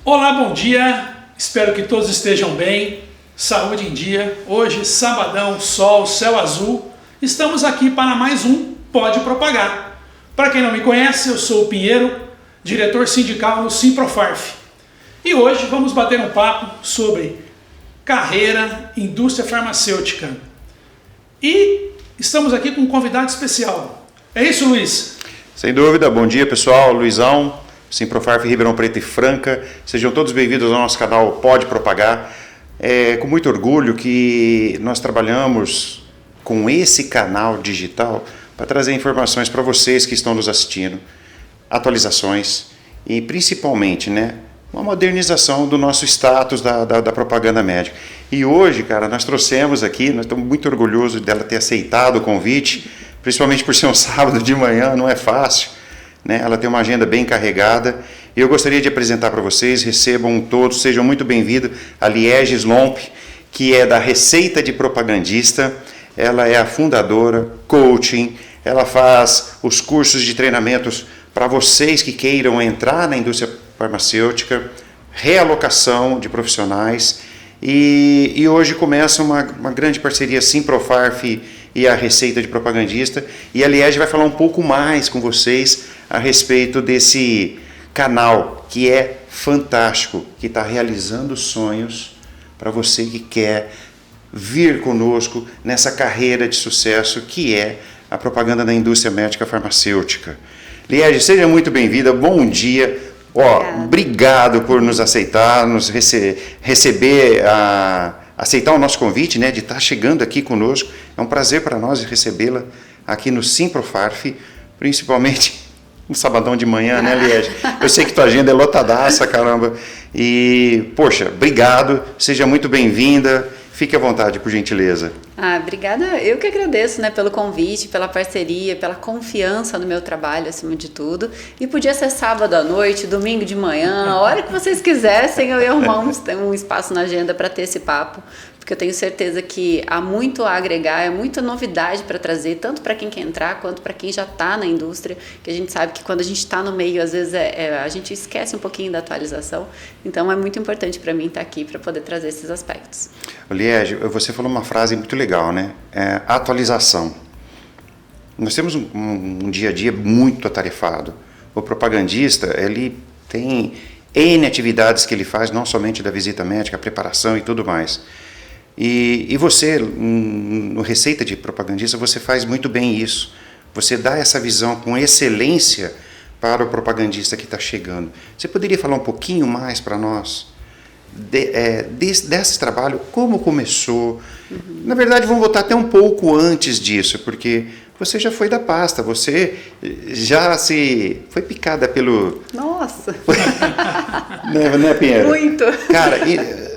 Olá, bom dia, espero que todos estejam bem, saúde em dia. Hoje, sabadão, sol, céu azul, estamos aqui para mais um Pode Propagar. Para quem não me conhece, eu sou o Pinheiro, diretor sindical no Simprofarf. E hoje vamos bater um papo sobre carreira, indústria farmacêutica. E estamos aqui com um convidado especial. É isso, Luiz? Sem dúvida, bom dia pessoal, Luizão, Simprofarf Ribeirão Preto e Franca, sejam todos bem-vindos ao nosso canal Pode Propagar. É com muito orgulho que nós trabalhamos com esse canal digital para trazer informações para vocês que estão nos assistindo, atualizações e principalmente, uma modernização do nosso status da propaganda médica. E hoje, cara, nós trouxemos aqui, nós estamos muito orgulhosos dela ter aceitado o convite, principalmente por ser um sábado de manhã, não é fácil, né? Ela tem uma agenda bem carregada. E eu gostaria de apresentar para vocês, recebam todos, sejam muito bem-vindos, a Liege Slomp, que é da Receita de Propagandista. Ela é a fundadora, coaching, ela faz os cursos de treinamentos para vocês que queiram entrar na indústria farmacêutica, realocação de profissionais. E hoje começa uma grande parceria Simprofarf e a Receita de Propagandista. E a Liege vai falar um pouco mais com vocês a respeito desse canal que é fantástico, que está realizando sonhos para você que quer vir conosco nessa carreira de sucesso que é a propaganda da indústria médica farmacêutica. Liege, seja muito bem-vinda, bom dia. Obrigado por nos aceitar, nos receber, aceitar o nosso convite, de estar chegando aqui conosco. É um prazer para nós recebê-la aqui no Simprofarf, principalmente no sabadão de manhã, né, Liege? Eu sei que tua agenda é lotadaça, caramba. E, poxa, obrigado, seja muito bem-vinda. Fique à vontade, por gentileza. Obrigada. Eu que agradeço, pelo convite, pela parceria, pela confiança no meu trabalho, acima de tudo. E podia ser sábado à noite, domingo de manhã, a hora que vocês quisessem, eu ia arrumar um espaço na agenda para ter esse papo, porque eu tenho certeza que há muito a agregar, é muita novidade para trazer, tanto para quem quer entrar, quanto para quem já está na indústria, que a gente sabe que quando a gente está no meio, às vezes a gente esquece um pouquinho da atualização. Então é muito importante para mim estar aqui para poder trazer esses aspectos. Liege, você falou uma frase muito legal, atualização. Nós temos um dia a dia muito atarefado. O propagandista, ele tem N atividades que ele faz, não somente da visita médica, a preparação e tudo mais. E você, no Receita de Propagandista, você faz muito bem isso. Você dá essa visão com excelência para o propagandista que está chegando. Você poderia falar um pouquinho mais para nós desse trabalho, como começou? Na verdade, vamos voltar até um pouco antes disso, porque você já foi da pasta, você já foi picada pelo... Nossa! né, Pinheiro? Muito! Cara,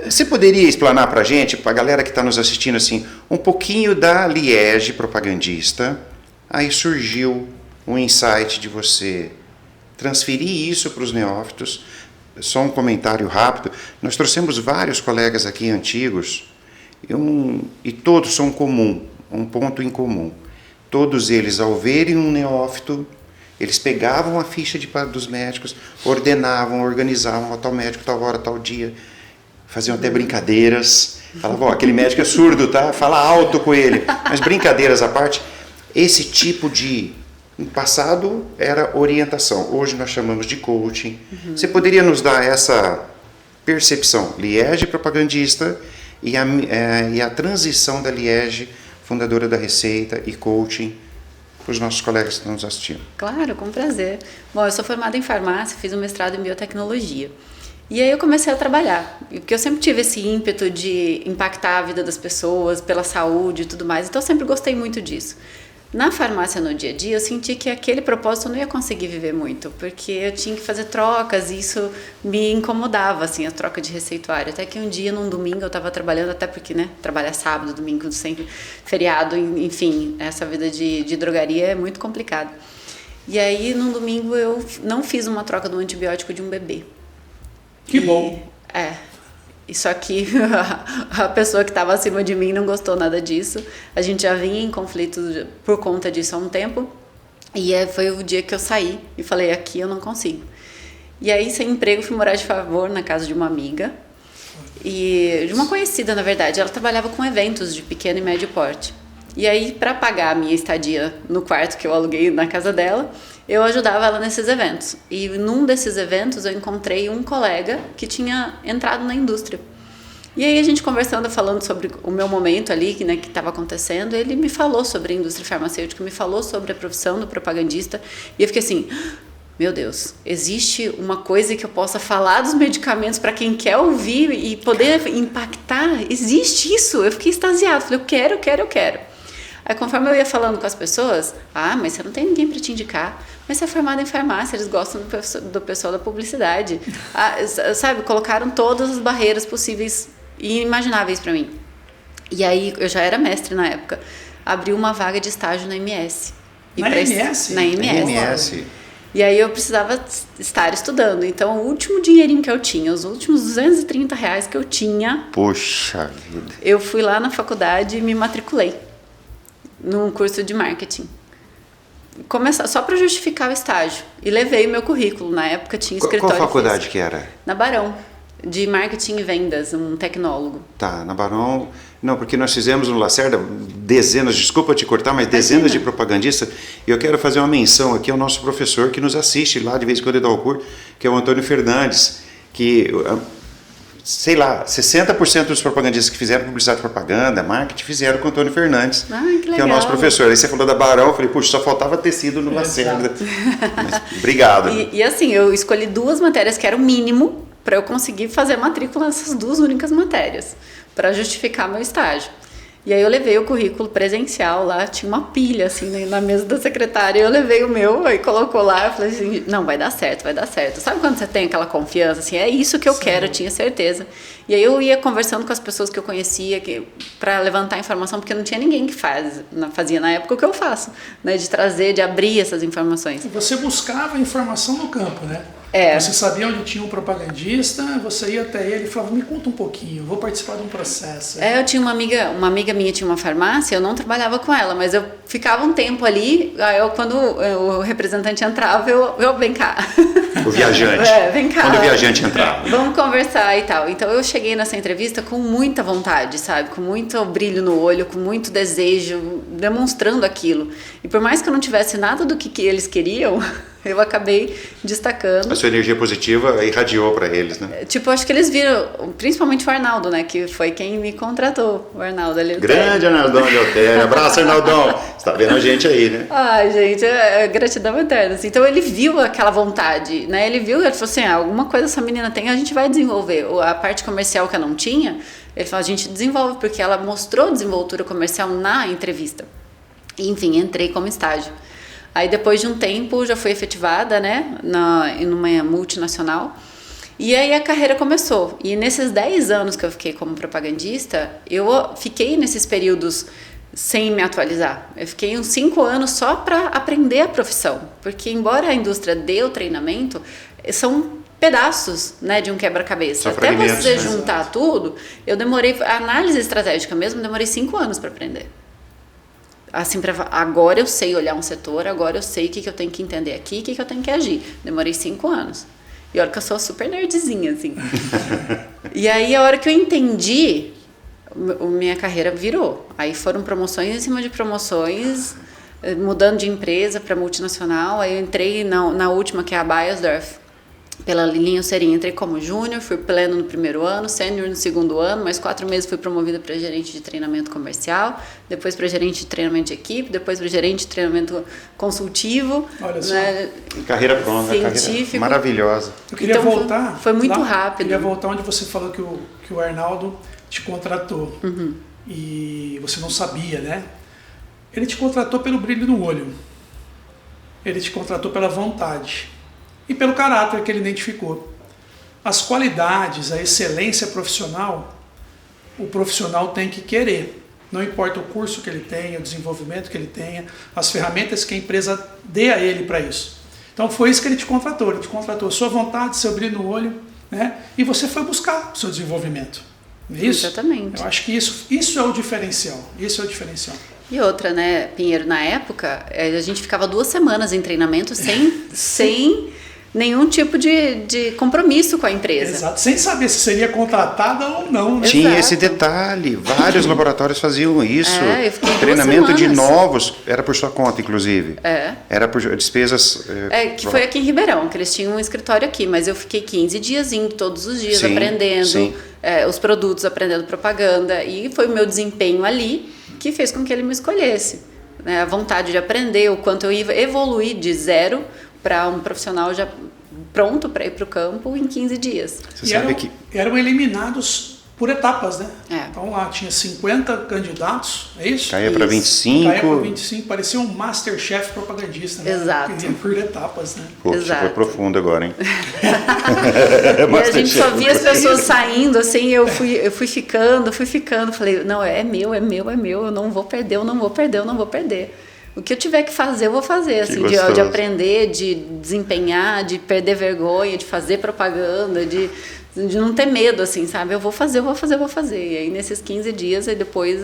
você poderia explanar para a gente, para a galera que está nos assistindo, assim, um pouquinho da Liege Propagandista? Aí surgiu um insight de você transferir isso para os neófitos. Só um comentário rápido. Nós trouxemos vários colegas aqui antigos e todos são um ponto em comum. Todos eles, ao verem um neófito, eles pegavam a ficha dos médicos, ordenavam, organizavam, tal médico, tal hora, tal dia, faziam até brincadeiras, falavam, aquele médico é surdo, tá? Fala alto com ele. Mas brincadeiras à parte, esse tipo no passado era orientação, hoje nós chamamos de coaching. Você poderia nos dar essa percepção, Liege Propagandista e a transição da Liege, fundadora da Receita e coaching, para os nossos colegas que estão nos assistindo? Claro, com prazer. Bom, eu sou formada em farmácia, fiz um mestrado em biotecnologia. E aí eu comecei a trabalhar, porque eu sempre tive esse ímpeto de impactar a vida das pessoas, pela saúde e tudo mais, então eu sempre gostei muito disso. Na farmácia, no dia a dia, eu senti que aquele propósito eu não ia conseguir viver muito, porque eu tinha que fazer trocas e isso me incomodava, assim, a troca de receituário. Até que um dia, num domingo, eu estava trabalhando, até porque, trabalhar sábado, domingo, sempre feriado, enfim, essa vida de drogaria é muito complicada. E aí, num domingo, eu não fiz uma troca do antibiótico de um bebê. Que bom! E só que a pessoa que estava acima de mim não gostou nada disso. A gente já vinha em conflito por conta disso há um tempo. E foi o dia que eu saí e falei, aqui eu não consigo. E aí, sem emprego, fui morar de favor na casa de uma amiga. E de uma conhecida, na verdade. Ela trabalhava com eventos de pequeno e médio porte. E aí, para pagar a minha estadia no quarto que eu aluguei na casa dela, eu ajudava ela nesses eventos. E num desses eventos eu encontrei um colega que tinha entrado na indústria. E aí a gente conversando, falando sobre o meu momento ali, né, que estava acontecendo, ele me falou sobre a indústria farmacêutica, me falou sobre a profissão do propagandista. E eu fiquei assim, meu Deus, existe uma coisa que eu possa falar dos medicamentos para quem quer ouvir e poder impactar? Existe isso? Eu fiquei extasiada, falei, eu quero. Aí conforme eu ia falando com as pessoas, mas você não tem ninguém para te indicar, mas você é formada em farmácia, eles gostam do pessoal da publicidade. Sabe, colocaram todas as barreiras possíveis e inimagináveis para mim. E aí, eu já era mestre na época, abriu uma vaga de estágio na MS. Na MS? Na MS. MS. E aí eu precisava estar estudando. Então, o último dinheirinho que eu tinha, os últimos R$230 que eu tinha... Poxa vida. Eu fui lá na faculdade e me matriculei num curso de marketing. Só para justificar o estágio. E levei o meu currículo. Na época tinha escritório. Qual faculdade que era? Na Barão. De marketing e vendas, um tecnólogo. Tá, na Barão... Não, porque nós fizemos no Lacerda dezenas, desculpa te cortar, mas dezenas de propagandistas. E eu quero fazer uma menção aqui ao nosso professor que nos assiste lá de vez em quando ele dá o curso, que é o Antônio Fernandes, que, sei lá, 60% dos propagandistas que fizeram publicidade, propaganda, marketing, fizeram com o Antônio Fernandes, que é o nosso professor. Aí você falou da Barão, eu falei, puxa, só faltava tecido no Lacerda. Mas, obrigado. E assim, eu escolhi 2 matérias que era o mínimo para eu conseguir fazer a matrícula nessas 2 únicas matérias, para justificar meu estágio. E aí eu levei o currículo presencial lá, tinha uma pilha assim na mesa da secretária, eu levei o meu, aí colocou lá, eu falei assim, não, vai dar certo. Sabe quando você tem aquela confiança, assim, é isso que eu quero, eu tinha certeza. E aí eu ia conversando com as pessoas que eu conhecia, para levantar informação, porque não tinha ninguém que fazia na época o que eu faço, né, de trazer, de abrir essas informações. E você buscava informação no campo, né? Você sabia onde tinha um propagandista, você ia até ele e falava, me conta um pouquinho, eu vou participar de um processo. Eu tinha uma amiga minha tinha uma farmácia, eu não trabalhava com ela, mas eu ficava um tempo ali, aí quando o representante entrava, eu vem cá. O viajante. Vem cá. Quando o viajante entrava. Vamos conversar e tal. Então eu cheguei nessa entrevista com muita vontade, sabe? Com muito brilho no olho, com muito desejo, demonstrando aquilo. E por mais que eu não tivesse nada do que eles queriam, eu acabei destacando. A sua energia positiva irradiou para eles, né? Tipo, acho que eles viram, principalmente o Arnaldo, né? Que foi quem me contratou, o Arnaldo. Grande Arnaldão de Altéria. Abraço, Arnaldão. Você tá vendo a gente aí, né? Ai, gente, é gratidão eterna. Assim. Então, ele viu aquela vontade, né? Ele falou assim, alguma coisa essa menina tem, a gente vai desenvolver. A parte comercial que ela não tinha, ele falou, a gente desenvolve, porque ela mostrou desenvoltura comercial na entrevista. E, enfim, entrei como estágio. Aí depois de um tempo já fui efetivada, né, numa multinacional. E aí a carreira começou. E nesses 10 anos que eu fiquei como propagandista, eu fiquei nesses períodos sem me atualizar. Eu fiquei uns 5 anos só para aprender a profissão. Porque embora a indústria dê o treinamento, são pedaços, né, de um quebra-cabeça. Até você juntar tudo, eu demorei, a análise estratégica mesmo, demorei 5 anos para aprender. Assim, agora eu sei olhar um setor, agora eu sei o que eu tenho que entender aqui, o que eu tenho que agir. Demorei 5 anos. E olha que eu sou super nerdzinha, assim. E aí, a hora que eu entendi, minha carreira virou. Aí foram promoções em cima de promoções, mudando de empresa para multinacional. Aí eu entrei na última, que é a Beiersdorf. Pela linha Serinha, entrei como júnior, fui pleno no primeiro ano, sênior no segundo ano, mais 4 meses fui promovida para gerente de treinamento comercial, depois para gerente de treinamento de equipe, depois para gerente de treinamento consultivo. Olha só. Né, carreira pronta, científico. Carreira maravilhosa. Eu queria voltar. Foi muito rápido. Eu queria voltar onde você falou que o Arnaldo te contratou. Uhum. E você não sabia, né? Ele te contratou pelo brilho no olho. Ele te contratou pela vontade. E pelo caráter que ele identificou. As qualidades, a excelência profissional, o profissional tem que querer. Não importa o curso que ele tenha, o desenvolvimento que ele tenha, as ferramentas que a empresa dê a ele para isso. Então foi isso que ele te contratou. Ele te contratou sua vontade, seu brilho no olho, né? E você foi buscar o seu desenvolvimento. Não é isso? Exatamente. Eu acho que isso é o diferencial. Isso é o diferencial. E outra, né, Pinheiro, na época, a gente ficava 2 semanas em treinamento sem nenhum tipo de compromisso com a empresa. Exato, sem saber se seria contratada ou não, né? Tinha Exato. esse detalhe, vários laboratórios faziam isso. Eu fiquei 2 Treinamento de semanas. novos, era por sua conta, inclusive. Era por despesas... Que foi aqui em Ribeirão, que eles tinham um escritório aqui, mas eu fiquei 15 dias indo todos os dias, Sim, aprendendo sim. Os produtos, aprendendo propaganda, e foi o meu desempenho ali que fez com que ele me escolhesse. Né? A vontade de aprender, o quanto eu ia evoluir de zero para um profissional já pronto para ir para o campo em 15 dias. Você sabe que... eram eliminados por etapas, né? É. Então lá tinha 50 candidatos, é isso? Caía para 25. Caía para 25, parecia um Masterchef propagandista, né? Exato. Que ia por etapas, né? Pô, você Exato. foi profundo agora, hein? E a gente só via as pessoas saindo, assim, eu fui ficando, falei, não, é meu, eu não vou perder, eu não vou perder. O que eu tiver que fazer, eu vou fazer, assim, de aprender, de desempenhar, de perder vergonha, de fazer propaganda, de não ter medo, assim, sabe? Eu vou fazer. E aí, nesses 15 dias, aí depois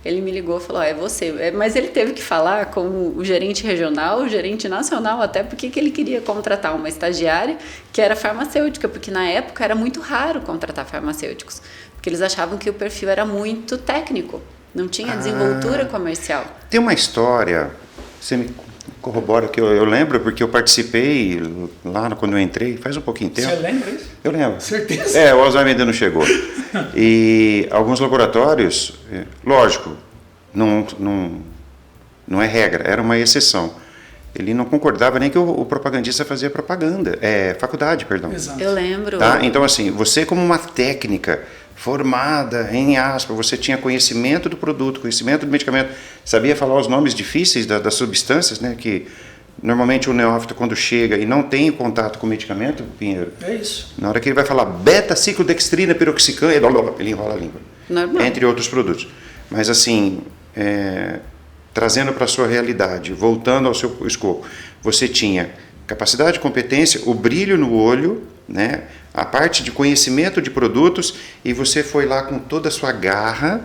ele me ligou e falou, é você. Mas ele teve que falar com o gerente regional, o gerente nacional, até porque que ele queria contratar uma estagiária que era farmacêutica, porque na época era muito raro contratar farmacêuticos, porque eles achavam que o perfil era muito técnico, não tinha desenvoltura comercial. Tem uma história, você me corrobora que eu lembro, porque eu participei lá quando eu entrei, faz um pouquinho de tempo. Você lembra isso? Eu lembro. Certeza? O Alzheimer ainda não chegou. E alguns laboratórios, lógico, não é regra, era uma exceção. Ele não concordava nem que o propagandista fazia propaganda, faculdade, perdão. Exato. Eu lembro. Tá? Então, assim, você como uma técnica formada, em aspas, você tinha conhecimento do produto, conhecimento do medicamento, sabia falar os nomes difíceis das substâncias, né, que normalmente o neófito, quando chega e não tem contato com o medicamento, Pinheiro, É isso. na hora que ele vai falar beta-ciclodextrina, piroxicam, ele enrola a língua. Normal. Entre outros produtos. Mas, assim, trazendo para a sua realidade, voltando ao seu escopo, você tinha capacidade, competência, o brilho no olho, né, a parte de conhecimento de produtos, e você foi lá com toda a sua garra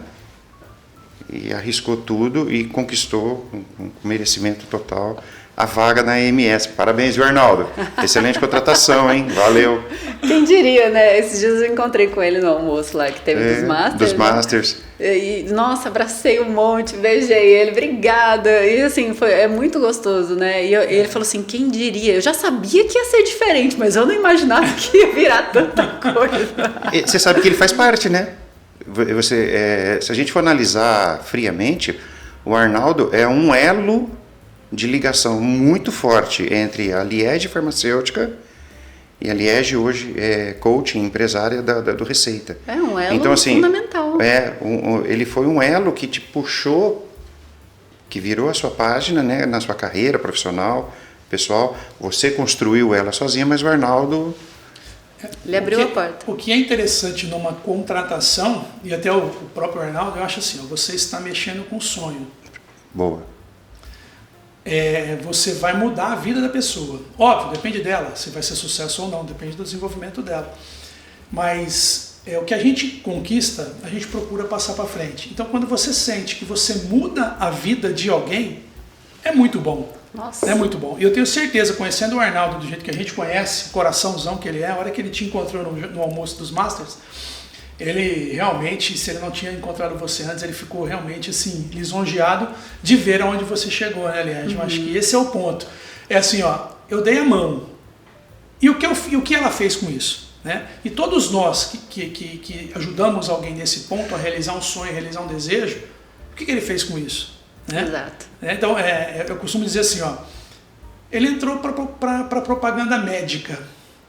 e arriscou tudo e conquistou com merecimento total a vaga na AMS. Parabéns, viu, Arnaldo? Excelente contratação, hein? Valeu. Quem diria, né? Esses dias eu encontrei com ele no almoço lá que teve dos Masters. Dos né? Masters. E, nossa, abracei um monte, beijei ele, obrigada. E assim, é muito gostoso, né? E ele falou assim, quem diria? Eu já sabia que ia ser diferente, mas eu não imaginava que ia virar tanta coisa. Você sabe que ele faz parte, né? Se a gente for analisar friamente, o Arnaldo é um elo de ligação muito forte entre a Liege Farmacêutica e a Liege hoje é coaching, empresária do Receita. É um elo então, assim, fundamental. Ele foi um elo que te puxou, que virou a sua página, né, na sua carreira profissional, pessoal. Você construiu ela sozinha, mas o Arnaldo... Ele abriu a porta. O que é interessante numa contratação, e até o próprio Arnaldo, eu acho assim, você está mexendo com sonho. Boa. Você vai mudar a vida da pessoa. Óbvio, depende dela, se vai ser sucesso ou não, depende do desenvolvimento dela. Mas o que a gente conquista, a gente procura passar para frente. Então, quando você sente que você muda a vida de alguém, é muito bom. Nossa. É muito bom. E eu tenho certeza, conhecendo o Arnaldo do jeito que a gente conhece, o coraçãozão que ele é, a hora que ele te encontrou no almoço dos Masters, ele realmente, se ele não tinha encontrado você antes, ele ficou realmente assim, lisonjeado de ver aonde você chegou, né, aliás? Eu acho que esse é o ponto. É assim, ó, eu dei a mão. E o que ela fez com isso? Né? E todos nós que ajudamos alguém nesse ponto a realizar um sonho, a realizar um desejo, o que ele fez com isso? Né? Exato. Então, eu costumo dizer assim, ó, ele entrou para propaganda médica.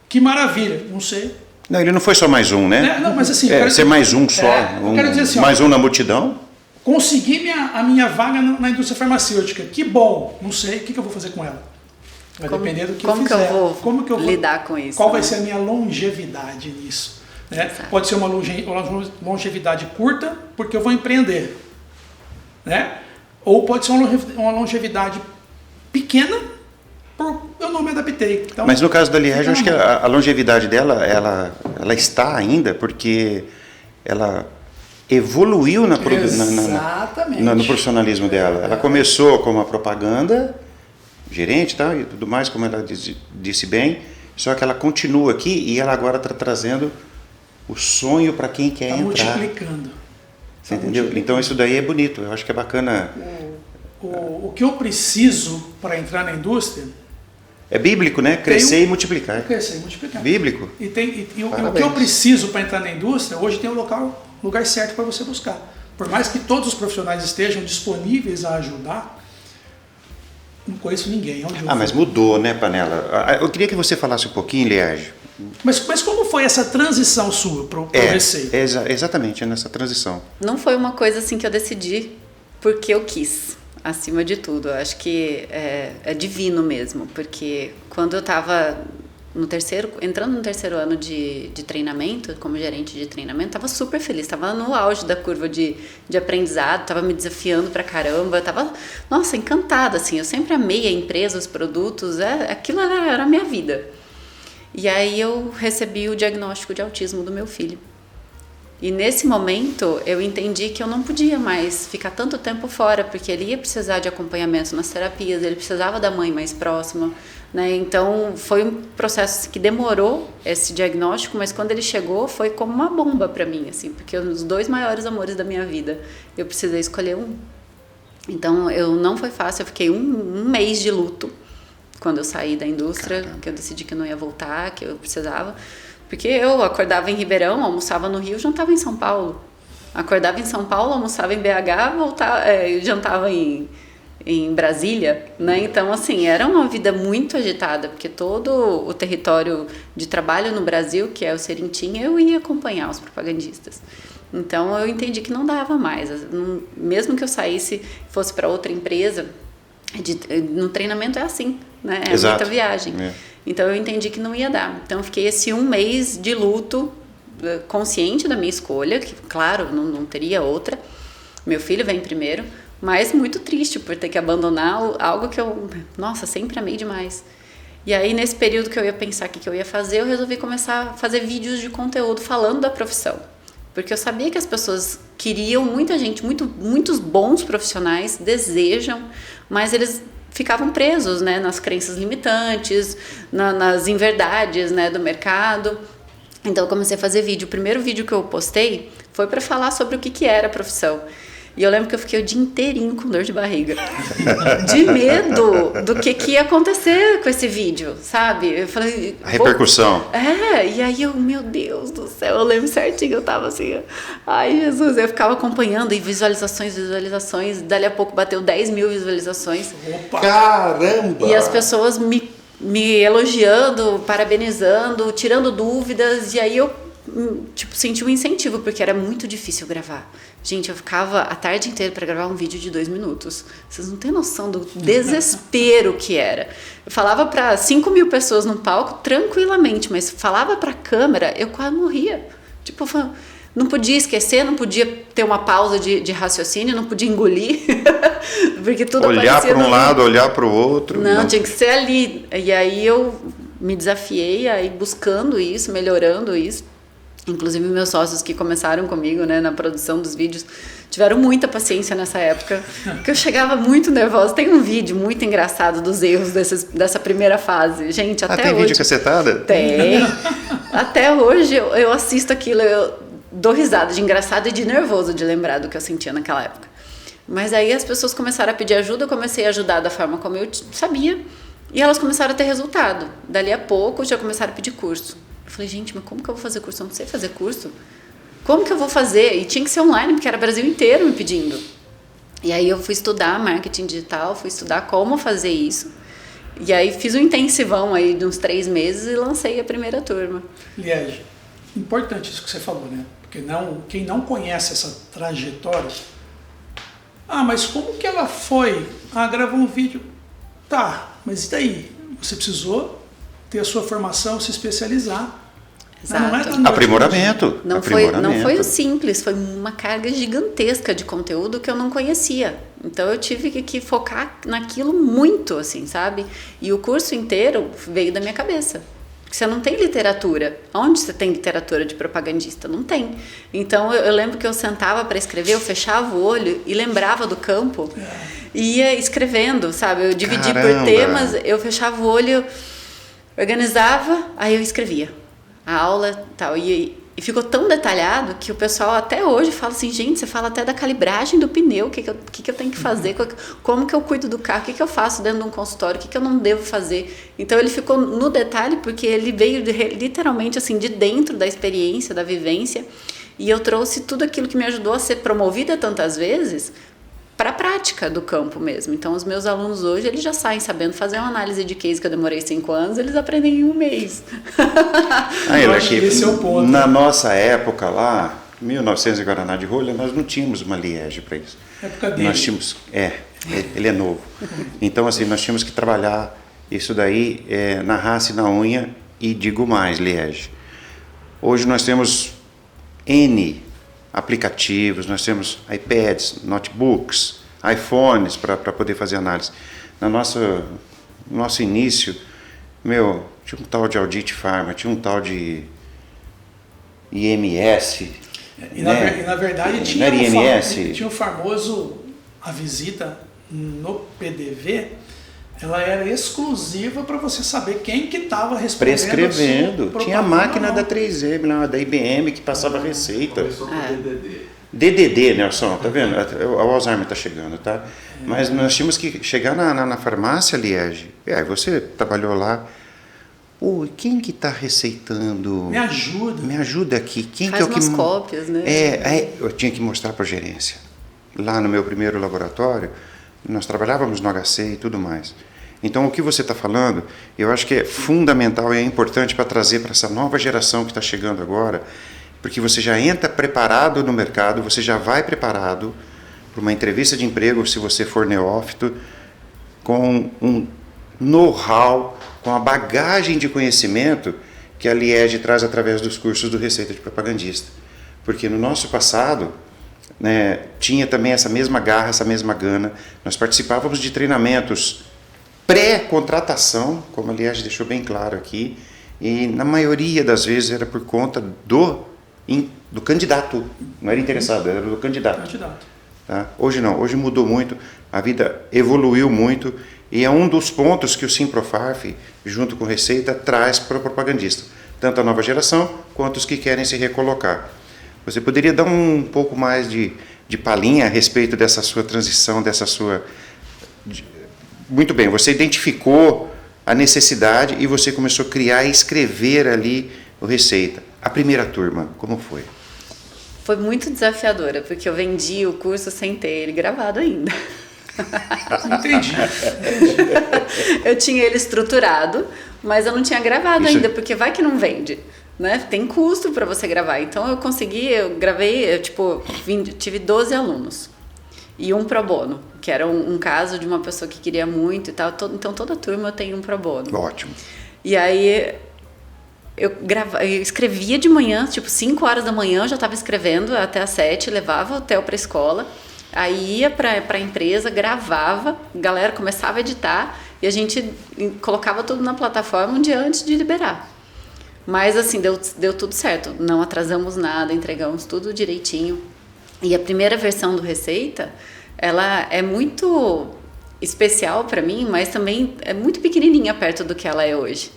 Que maravilha, não sei. Não, ele não foi só mais um, né? Não, mas assim... ser mais um só, quero dizer assim, mais um na multidão. Consegui a minha vaga na indústria farmacêutica. Que bom, não sei, o que eu vou fazer com ela? Vai depender do que eu fizer. Como que eu vou lidar com isso? Qual né? vai ser a minha longevidade nisso? Né? Pode ser uma longevidade curta, porque eu vou empreender. Né? Ou pode ser uma longevidade pequena, eu não me adaptei. Então, mas no caso da Liege, eu acho que a longevidade dela, ela está ainda, porque ela evoluiu no profissionalismo dela. Ela começou como uma propaganda, gerente, tá, e tudo mais, como ela disse bem, Só que ela continua aqui e ela agora está trazendo o sonho para quem quer entrar. Multiplicando. Você entendeu? Então isso daí é bonito, eu acho que é bacana. O que eu preciso para entrar na indústria... É bíblico, né? Crescer e multiplicar. Crescer e multiplicar. Bíblico. E o que eu preciso para entrar na indústria, hoje tem um lugar certo para você buscar. Por mais que todos os profissionais estejam disponíveis a ajudar, não conheço ninguém. Mas mudou, né, Panela? Eu queria que você falasse um pouquinho, Liege. Mas como foi essa transição sua para o receio? Exatamente, nessa transição. Não foi uma coisa assim que eu decidi porque eu quis, acima de tudo. Eu acho que é divino mesmo, porque quando eu estava entrando no terceiro ano de treinamento, como gerente de treinamento, estava super feliz, estava no auge da curva de aprendizado, estava me desafiando pra caramba, estava, nossa, encantada, assim, eu sempre amei a empresa, os produtos, aquilo era a minha vida. E aí eu recebi o diagnóstico de autismo do meu filho. E nesse momento eu entendi que eu não podia mais ficar tanto tempo fora, porque ele ia precisar de acompanhamento nas terapias, ele precisava da mãe mais próxima, né? Então foi um processo que demorou esse diagnóstico, mas quando ele chegou foi como uma bomba para mim, assim, porque os 2 maiores amores da minha vida, eu precisei escolher um. Então não foi fácil, eu fiquei um mês de luto quando eu saí da indústria, que eu decidi que eu não ia voltar, que eu precisava. Porque eu acordava em Ribeirão, almoçava no Rio, jantava em São Paulo. Acordava em São Paulo, almoçava em BH, jantava em Brasília, né? Então, assim, era uma vida muito agitada, porque todo o território de trabalho no Brasil, que é o Serentim, eu ia acompanhar os propagandistas. Então, eu entendi que não dava mais. Mesmo que eu saísse, fosse para outra empresa, no treinamento é assim, né? É Exato. Muita viagem. Então eu entendi que não ia dar. Então eu fiquei esse um mês de luto, consciente da minha escolha, que claro, não teria outra. Meu filho vem primeiro, mas muito triste por ter que abandonar algo que eu, nossa, sempre amei demais. E aí nesse período que eu ia pensar o que eu ia fazer, eu resolvi começar a fazer vídeos de conteúdo falando da profissão. Porque eu sabia que as pessoas queriam, muita gente, muitos bons profissionais desejam, mas eles ficavam presos, né, nas crenças limitantes, nas inverdades, né, do mercado. Então eu comecei a fazer vídeo. O primeiro vídeo que eu postei foi para falar sobre o que era a profissão. E eu lembro que eu fiquei o dia inteirinho com dor de barriga, de medo do que ia acontecer com esse vídeo, sabe? Eu falei... A repercussão. E aí eu, meu Deus do céu, eu lembro certinho, eu tava assim, ai Jesus, eu ficava acompanhando e visualizações, dali a pouco bateu 10 mil visualizações. Opa! Caramba! E as pessoas me elogiando, parabenizando, tirando dúvidas, e aí eu senti um incentivo, porque era muito difícil gravar. Gente, eu ficava a tarde inteira para gravar um vídeo de 2 minutos. Vocês não têm noção do desespero que era. Eu falava para 5 mil pessoas no palco tranquilamente, mas falava para a câmera, eu quase morria. Tipo, não podia esquecer, não podia ter uma pausa de raciocínio, não podia engolir, porque tudo olhar para um lado, olhar para o outro. Não, tinha que ser ali. E aí eu me desafiei aí buscando isso, melhorando isso. Inclusive meus sócios que começaram comigo, né, na produção dos vídeos, tiveram muita paciência nessa época, porque eu chegava muito nervosa. Tem um vídeo muito engraçado dos erros dessa primeira fase. Gente, até tem hoje... vídeo cacetada? Tem. Até hoje eu assisto aquilo, eu dou risada de engraçado e de nervoso de lembrar do que eu sentia naquela época. Mas aí as pessoas começaram a pedir ajuda, eu comecei a ajudar da forma como eu sabia, e elas começaram a ter resultado. Dali a pouco já começaram a pedir curso. Eu falei, gente, mas como que eu vou fazer curso? Eu não sei fazer curso. Como que eu vou fazer? E tinha que ser online, porque era o Brasil inteiro me pedindo. E aí eu fui estudar marketing digital, fui estudar como fazer isso. E aí fiz um intensivão aí de uns 3 meses e lancei a primeira turma. Liege, importante isso que você falou, né? Porque quem não conhece essa trajetória... mas como que ela foi? Gravou um vídeo. Tá, mas e daí? Você precisou ter a sua formação, se especializar. Exato. Não é aprimoramento. Não foi o simples, foi uma carga gigantesca de conteúdo que eu não conhecia. Então eu tive que focar naquilo muito, assim, sabe? E o curso inteiro veio da minha cabeça. Porque você não tem literatura. Onde você tem literatura de propagandista? Não tem. Então eu lembro que eu sentava para escrever, eu fechava o olho e lembrava do campo e ia escrevendo, sabe? Eu dividi por temas, eu fechava o olho... Organizava, aí eu escrevia a aula e tal. E ficou tão detalhado que o pessoal até hoje fala assim, gente, você fala até da calibragem do pneu, o que eu tenho que fazer, como que eu cuido do carro, o que eu faço dentro de um consultório, o que eu não devo fazer. Então ele ficou no detalhe porque ele veio literalmente assim de dentro da experiência, da vivência, e eu trouxe tudo aquilo que me ajudou a ser promovida tantas vezes para a prática do campo mesmo. Então, os meus alunos hoje, eles já saem sabendo fazer uma análise de case que eu demorei 5 anos, eles aprendem em 1 mês. Eu acho que esse é o ponto. Na nossa época lá, 1900 e Guaraná de rolha, nós não tínhamos uma Liege para isso. Época dele. Nós tínhamos, ele é novo. Então, assim, nós tínhamos que trabalhar isso daí na raça e na unha, e digo mais, Liege. Hoje nós temos N aplicativos, nós temos iPads, notebooks, iPhones para poder fazer análise. No nosso início, tinha um tal de Audit Pharma, tinha um tal de IMS. E na verdade tinha o famoso, a visita no PDV, ela era exclusiva para você saber quem que estava respondendo. Prescrevendo. Tinha a máquina da 3M, da IBM, que passava a receita. DDD, Nelson, tá vendo? O Alzheimer tá chegando, tá? Mas nós tínhamos que chegar na farmácia, Liege. Você trabalhou lá. Quem que tá receitando? Me ajuda. Me ajuda aqui. Quem Faz que é o que... umas cópias, né? Eu tinha que mostrar para a gerência. Lá no meu primeiro laboratório, nós trabalhávamos no HC e tudo mais. Então, o que você está falando, eu acho que é fundamental e é importante para trazer para essa nova geração que está chegando agora, porque você já entra preparado no mercado, você já vai preparado para uma entrevista de emprego, se você for neófito, com um know-how, com a bagagem de conhecimento que a Liege traz através dos cursos do Receita de Propagandista. Porque no nosso passado, tinha também essa mesma garra, essa mesma gana. Nós participávamos de treinamentos pré-contratação, como a Liege deixou bem claro aqui, e na maioria das vezes era por conta do candidato, não era interessado, era do candidato. Tá? Hoje não, hoje mudou muito, a vida evoluiu muito, e é um dos pontos que o Simprofarf, junto com Receita, traz para o propagandista, tanto a nova geração quanto os que querem se recolocar. Você poderia dar um pouco mais de palhinha a respeito dessa sua transição, Muito bem, você identificou a necessidade e você começou a criar e escrever ali o Receita. A primeira turma, como foi? Foi muito desafiadora, porque eu vendi o curso sem ter ele gravado ainda. Entendi. Eu tinha ele estruturado, mas eu não tinha gravado ainda, porque vai que não vende. Né? Tem custo para você gravar. Então eu tive 12 alunos e um pro bono, que era um caso de uma pessoa que queria muito e tal. Então toda turma tem um pro bono. Ótimo. E aí eu escrevia de manhã, 5 horas da manhã eu já estava escrevendo até às 7, levava o hotel para a escola, aí ia para a empresa, gravava, a galera começava a editar e a gente colocava tudo na plataforma um dia antes de liberar. Mas assim, deu tudo certo, não atrasamos nada, entregamos tudo direitinho. E a primeira versão do Receita, ela é muito especial para mim, mas também é muito pequenininha perto do que ela é hoje.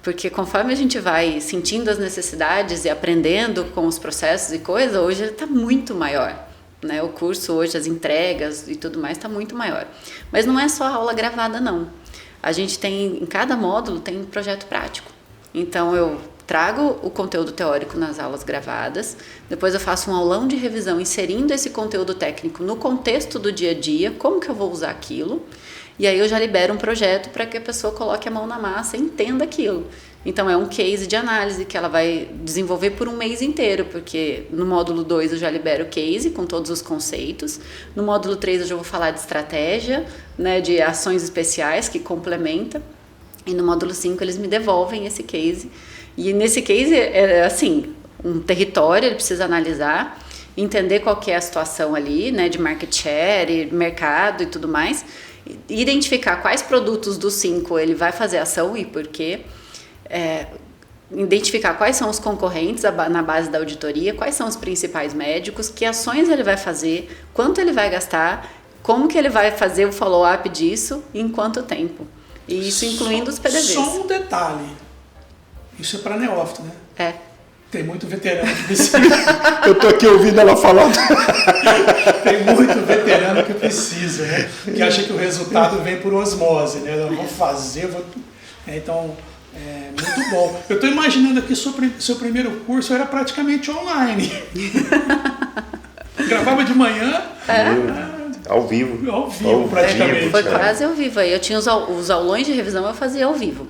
Porque conforme a gente vai sentindo as necessidades e aprendendo com os processos e coisas, hoje está muito maior. Né? O curso hoje, as entregas e tudo mais está muito maior. Mas não é só aula gravada, não. A gente tem, em cada módulo, tem um projeto prático. Então, eu trago o conteúdo teórico nas aulas gravadas, depois eu faço um aulão de revisão inserindo esse conteúdo técnico no contexto do dia a dia, como que eu vou usar aquilo, e aí eu já libero um projeto para que a pessoa coloque a mão na massa e entenda aquilo. Então é um case de análise que ela vai desenvolver por 1 mês inteiro, porque no módulo 2 eu já libero o case com todos os conceitos, no módulo 3 eu já vou falar de estratégia, né, de ações especiais que complementa, e no módulo 5 eles me devolvem esse case. E nesse case, assim, um território, ele precisa analisar, entender qual que é a situação ali, né, de market share, mercado e tudo mais, identificar quais produtos dos 5 ele vai fazer ação e por quê, identificar quais são os concorrentes na base da auditoria, quais são os principais médicos, que ações ele vai fazer, quanto ele vai gastar, como que ele vai fazer o follow-up disso e em quanto tempo. E isso incluindo os PDVs. Só um detalhe. Isso é para neófito, né? É. Tem muito veterano que precisa. Eu tô aqui ouvindo ela falar. Tem muito veterano que precisa, né? Que acha que o resultado vem por osmose, né? Eu vou fazer, Então, é muito bom. Eu estou imaginando aqui seu primeiro curso era praticamente online. Gravava de manhã. Ao vivo. Ao vivo, praticamente. Foi quase ao vivo. Aí eu tinha os aulões de revisão, eu fazia ao vivo.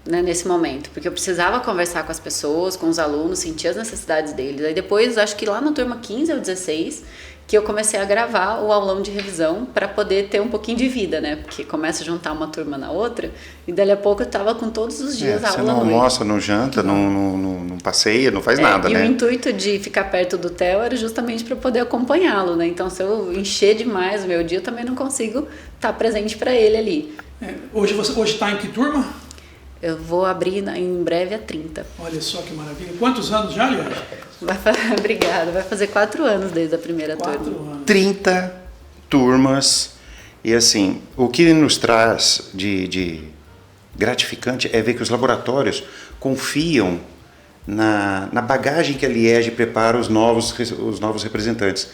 Né, nesse momento, porque eu precisava conversar com as pessoas, com os alunos, sentir as necessidades deles. Aí depois, acho que lá na turma 15 ou 16, que eu comecei a gravar o aulão de revisão para poder ter um pouquinho de vida, né? Porque começa a juntar uma turma na outra e dali a pouco eu estava com todos os dias a aula. Você não almoça, não janta, não passeia, não faz nada, né? E o intuito de ficar perto do Theo era justamente para poder acompanhá-lo, né? Então, se eu encher demais o meu dia, eu também não consigo estar presente para ele ali. Hoje você está em que turma? Eu vou abrir em breve a 30. Olha só que maravilha. Quantos anos já, aliás? Obrigada. Vai fazer 4 anos desde a primeira 4 turma. anos. 30 turmas. E assim, o que nos traz de gratificante é ver que os laboratórios confiam na bagagem que a Liege prepara os novos representantes.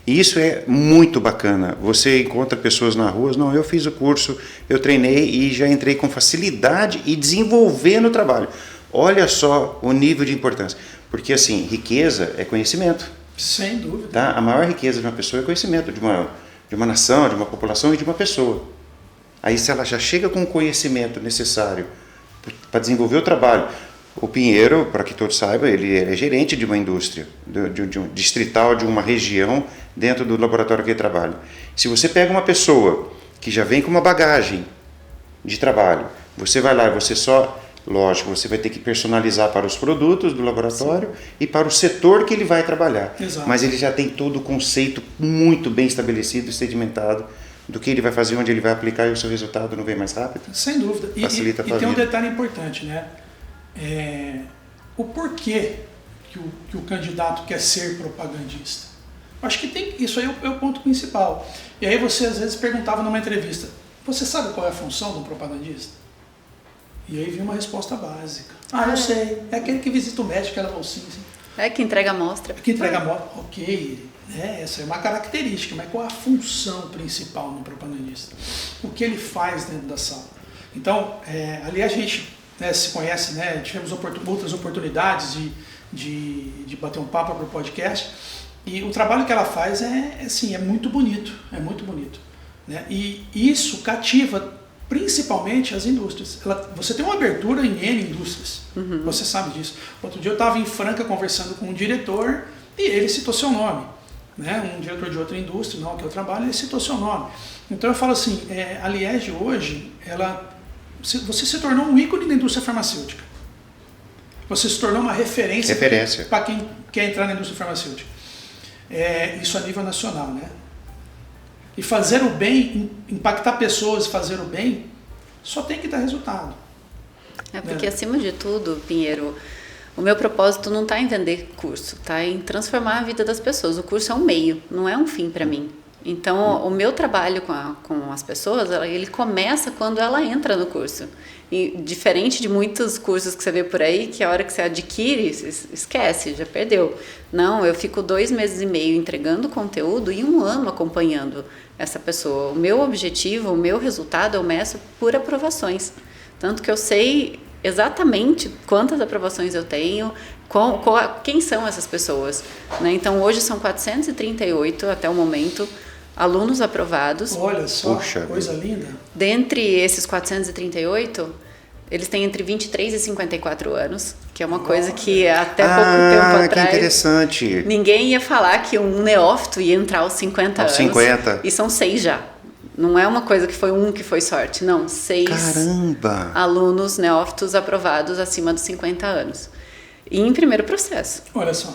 E isso é muito bacana. Você encontra pessoas na rua, não, eu fiz o curso, eu treinei e já entrei com facilidade e desenvolvendo o trabalho. Olha só o nível de importância. Porque assim, riqueza é conhecimento. Sem dúvida. Tá? A maior riqueza de uma pessoa é conhecimento, de uma nação, de uma população e de uma pessoa. Aí se ela já chega com o conhecimento necessário para desenvolver o trabalho. O Pinheiro, para que todos saibam, ele é gerente de uma indústria, de um distrital de uma região dentro do laboratório que ele trabalha. Se você pega uma pessoa que já vem com uma bagagem de trabalho, você vai lá e você só, lógico, você vai ter que personalizar para os produtos do laboratório e para o setor que ele vai trabalhar. Exato. Mas ele já tem todo o conceito muito bem estabelecido e sedimentado do que ele vai fazer, onde ele vai aplicar e o seu resultado não vem mais rápido. Sem dúvida. Facilita a tua tem um vida. detalhe importante, né? O porquê que o candidato quer ser propagandista. Acho que isso aí é o ponto principal. E aí você às vezes perguntava numa entrevista, você sabe qual é a função de um propagandista? E aí vinha uma resposta básica. Eu sei, é aquele que visita o médico, aquela bolsinha. Assim. É que entrega a amostra. Que entrega a amostra, ok, essa é uma característica, mas qual é a função principal do propagandista? O que ele faz dentro da sala? Então, ali a gente se conhece, né? Tivemos outras oportunidades de bater um papo para o podcast e o trabalho que ela faz é muito bonito, né? E isso cativa principalmente as indústrias. Você tem uma abertura em N indústrias, você sabe disso. Outro dia eu estava em Franca conversando com um diretor e ele citou seu nome, né? Um diretor de outra indústria, não que eu trabalho, ele citou seu nome. Então eu falo assim, a Liege hoje, você se tornou um ícone da indústria farmacêutica. Você se tornou uma referência. Para quem quer entrar na indústria farmacêutica. Isso a nível nacional, né? E fazer o bem, impactar pessoas e fazer o bem, só tem que dar resultado. Porque acima de tudo, Pinheiro, o meu propósito não está em vender curso, está em transformar a vida das pessoas. O curso é um meio, não é um fim para mim. Então, o meu trabalho com as pessoas, ele começa quando ela entra no curso. E diferente de muitos cursos que você vê por aí, que a hora que você adquire, esquece, já perdeu. Não, eu fico 2 meses e meio entregando conteúdo e 1 ano acompanhando essa pessoa. O meu objetivo, o meu resultado, eu meço por aprovações. Tanto que eu sei exatamente quantas aprovações eu tenho, quem são essas pessoas. Né? Então, hoje são 438 até o momento, alunos aprovados. Olha só, coisa linda. Dentre esses 438, eles têm entre 23 e 54 anos, que é uma coisa que até pouco tempo atrás... Que interessante. Ninguém ia falar que um neófito ia entrar aos 50 anos. 50. E são 6 já. Não é uma coisa que foi que foi sorte, não. 6 Caramba. alunos neófitos aprovados acima dos 50 anos. E em primeiro processo. Olha só.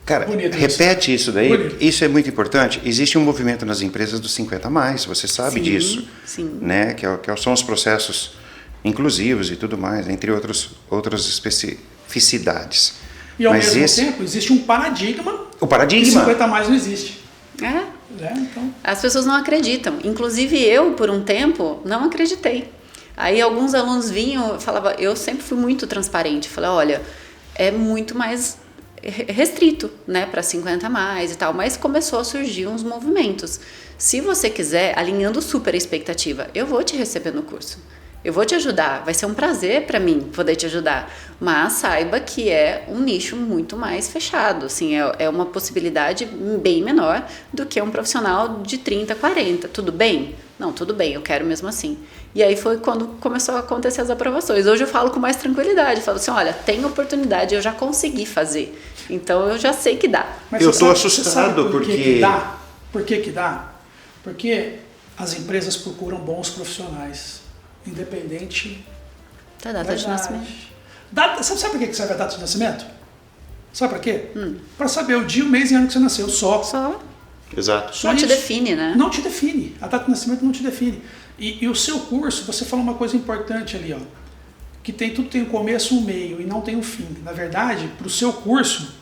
Cara, bonito repete isso daí. Bonito. Isso é muito importante. Existe um movimento nas empresas dos 50 a mais, você sabe disso. Sim. Né? Que são os processos inclusivos e tudo mais, entre outras especificidades. E ao mesmo tempo, existe um paradigma. O paradigma. Que 50 a mais não existe. Então. As pessoas não acreditam. Inclusive eu, por um tempo, não acreditei. Aí alguns alunos vinham, eu sempre fui muito transparente, falei, olha, é muito mais restrito, né, para 50 a mais e tal, mas começou a surgir uns movimentos. Se você quiser, alinhando super a expectativa, eu vou te receber no curso. Eu vou te ajudar, vai ser um prazer para mim poder te ajudar, mas saiba que é um nicho muito mais fechado, assim, é uma possibilidade bem menor do que um profissional de 30, 40, tudo bem? Não, tudo bem, eu quero mesmo assim. E aí foi quando começou a acontecer as aprovações. Hoje eu falo com mais tranquilidade, falo assim, olha, tem oportunidade, eu já consegui fazer, então eu já sei que dá. Mas eu estou assustado você sabe porque... que dá? Por que dá? Porque as empresas procuram bons profissionais. Independente da data de nascimento. Sabe por que serve a data de nascimento? Sabe para quê? Para saber o dia, o mês e ano que você nasceu, só. Exato. Só não isso. Te define, né? Não te define. A data de nascimento não te define. E o seu curso, você falou uma coisa importante ali, ó, que tudo tem um começo, um meio e não tem um fim. Na verdade, para o seu curso,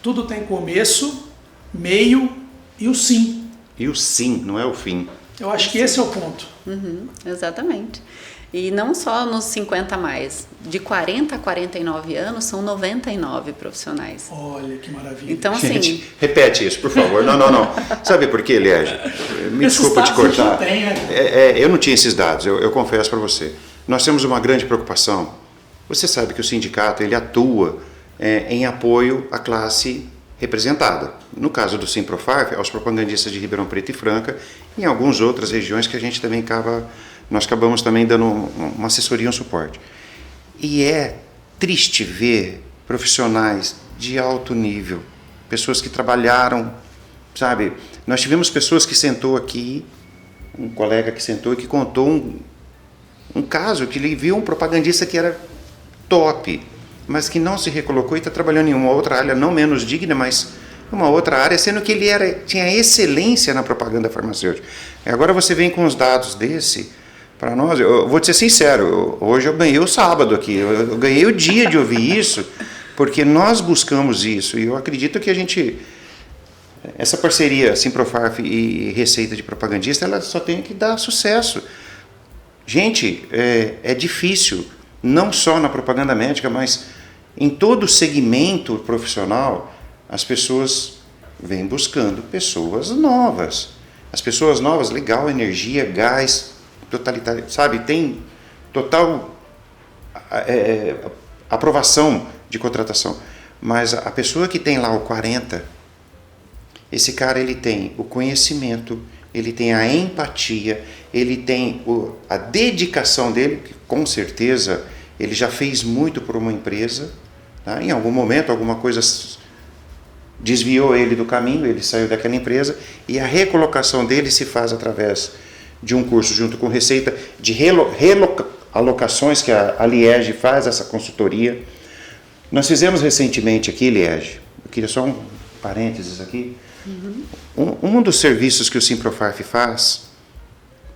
tudo tem começo, meio e o sim. E o sim, não é o fim. Eu acho que esse é o ponto. Exatamente. E não só nos 50 a mais, de 40 a 49 anos são 99 profissionais. Olha que maravilha. Então, assim... Gente, repete isso, por favor. Não. Sabe por quê, Liege? Me desculpa te cortar. Tem, né? Eu não tinha esses dados, eu confesso para você. Nós temos uma grande preocupação. Você sabe que o sindicato ele atua em apoio à classe representada. No caso do Simprofarf, aos propagandistas de Ribeirão Preto e Franca, e em algumas outras regiões que a gente também nós acabamos também dando uma assessoria e um suporte. E é triste ver profissionais de alto nível, pessoas que trabalharam, sabe? Nós tivemos pessoas que sentou aqui, um colega que sentou e que contou um caso que ele viu um propagandista que era top, mas que não se recolocou e está trabalhando em uma outra área não menos digna, mas uma outra área, sendo que ele tinha excelência na propaganda farmacêutica. Agora você vem com os dados desse, para nós, eu vou te ser sincero, hoje eu ganhei o sábado aqui, eu ganhei o dia de ouvir isso, porque nós buscamos isso, e eu acredito que essa parceria Simprofarf e Receita de Propagandista, ela só tem que dar sucesso. Gente, é difícil, não só na propaganda médica, mas em todo segmento profissional, as pessoas vêm buscando pessoas novas. As pessoas novas, legal, energia, gás, totalitário, sabe? Tem total aprovação de contratação. Mas a pessoa que tem lá o 40, esse cara ele tem o conhecimento, ele tem a empatia, ele tem a dedicação dele, que com certeza ele já fez muito por uma empresa, tá? Em algum momento alguma coisa desviou ele do caminho, ele saiu daquela empresa, e a recolocação dele se faz através de um curso junto com Receita, de alocações que a Liege faz, essa consultoria. Nós fizemos recentemente aqui, Liege, eu queria só um parênteses aqui, um dos serviços que o Simprofarf faz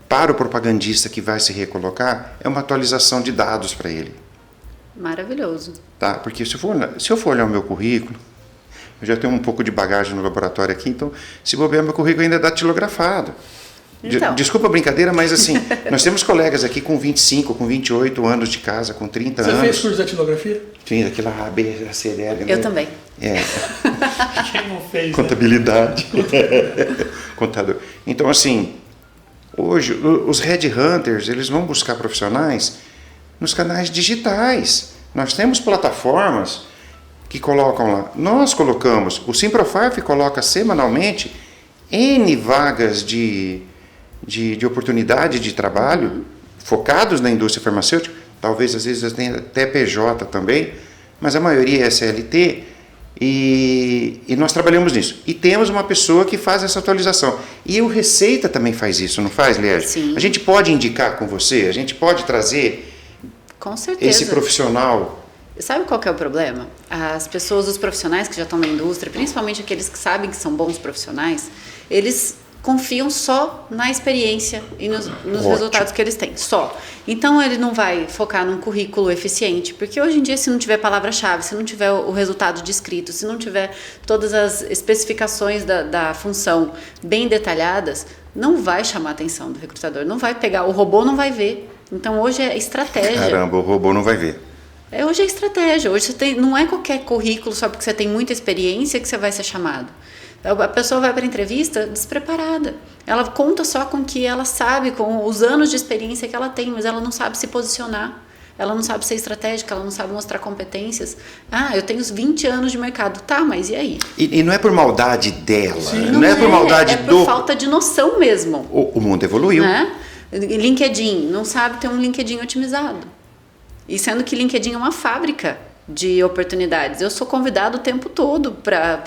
para o propagandista que vai se recolocar é uma atualização de dados para ele. Maravilhoso. Tá, porque se eu for olhar o meu currículo, eu já tenho um pouco de bagagem no laboratório aqui, então se bobear meu currículo ainda é datilografado. Então. Desculpa a brincadeira, mas assim, nós temos colegas aqui com 25, com 28 anos de casa, com 30 anos. Você fez curso de datilografia? Fiz aquela A, B, C, D, L. Eu também. Quem não fez, contabilidade. Contador. Então, assim, hoje, os headhunters, eles vão buscar profissionais nos canais digitais. Nós temos plataformas que colocam lá. Nós colocamos, o Simprofarf coloca semanalmente N vagas de oportunidade de trabalho focados na indústria farmacêutica, talvez às vezes tenha até PJ também, mas a maioria é CLT, e nós trabalhamos nisso. E temos uma pessoa que faz essa atualização. E o Receita também faz isso, não faz, Liege? Sim. A gente pode indicar com você, a gente pode trazer com certeza esse profissional. Sabe qual que é o problema? As pessoas, os profissionais que já estão na indústria, principalmente aqueles que sabem que são bons profissionais, eles confiam só na experiência e nos resultados que eles têm, só. Então ele não vai focar num currículo eficiente, porque hoje em dia se não tiver palavra-chave, se não tiver o resultado descrito, se não tiver todas as especificações da função bem detalhadas, não vai chamar a atenção do recrutador, não vai pegar, o robô não vai ver. Então hoje é estratégia. Caramba, o robô não vai ver. Hoje é estratégia, hoje não é qualquer currículo só porque você tem muita experiência que você vai ser chamado. A pessoa vai para a entrevista despreparada. Ela conta só com o que ela sabe, com os anos de experiência que ela tem, mas ela não sabe se posicionar. Ela não sabe ser estratégica, ela não sabe mostrar competências. Eu tenho os 20 anos de mercado. Tá, mas e aí? E não é por maldade dela, Sim, não é por maldade é por falta de noção mesmo. O mundo evoluiu. Né? LinkedIn, não sabe ter um LinkedIn otimizado. E sendo que LinkedIn é uma fábrica de oportunidades. Eu sou convidado o tempo todo para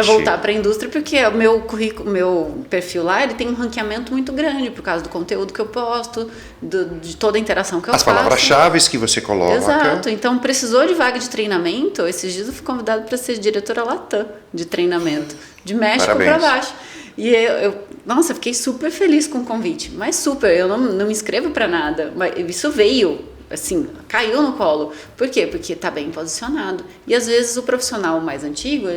voltar para a indústria, porque o meu currículo, meu perfil lá, ele tem um ranqueamento muito grande por causa do conteúdo que eu posto, de toda a interação que eu faço. As palavras-chave que você coloca. Exato. Então, precisou de vaga de treinamento. Esses dias eu fui convidado para ser diretora Latam de treinamento, de México para baixo. E nossa, fiquei super feliz com o convite, mas super, eu não me inscrevo para nada, mas isso veio, assim, caiu no colo. Por quê? Porque está bem posicionado. E às vezes o profissional mais antigo,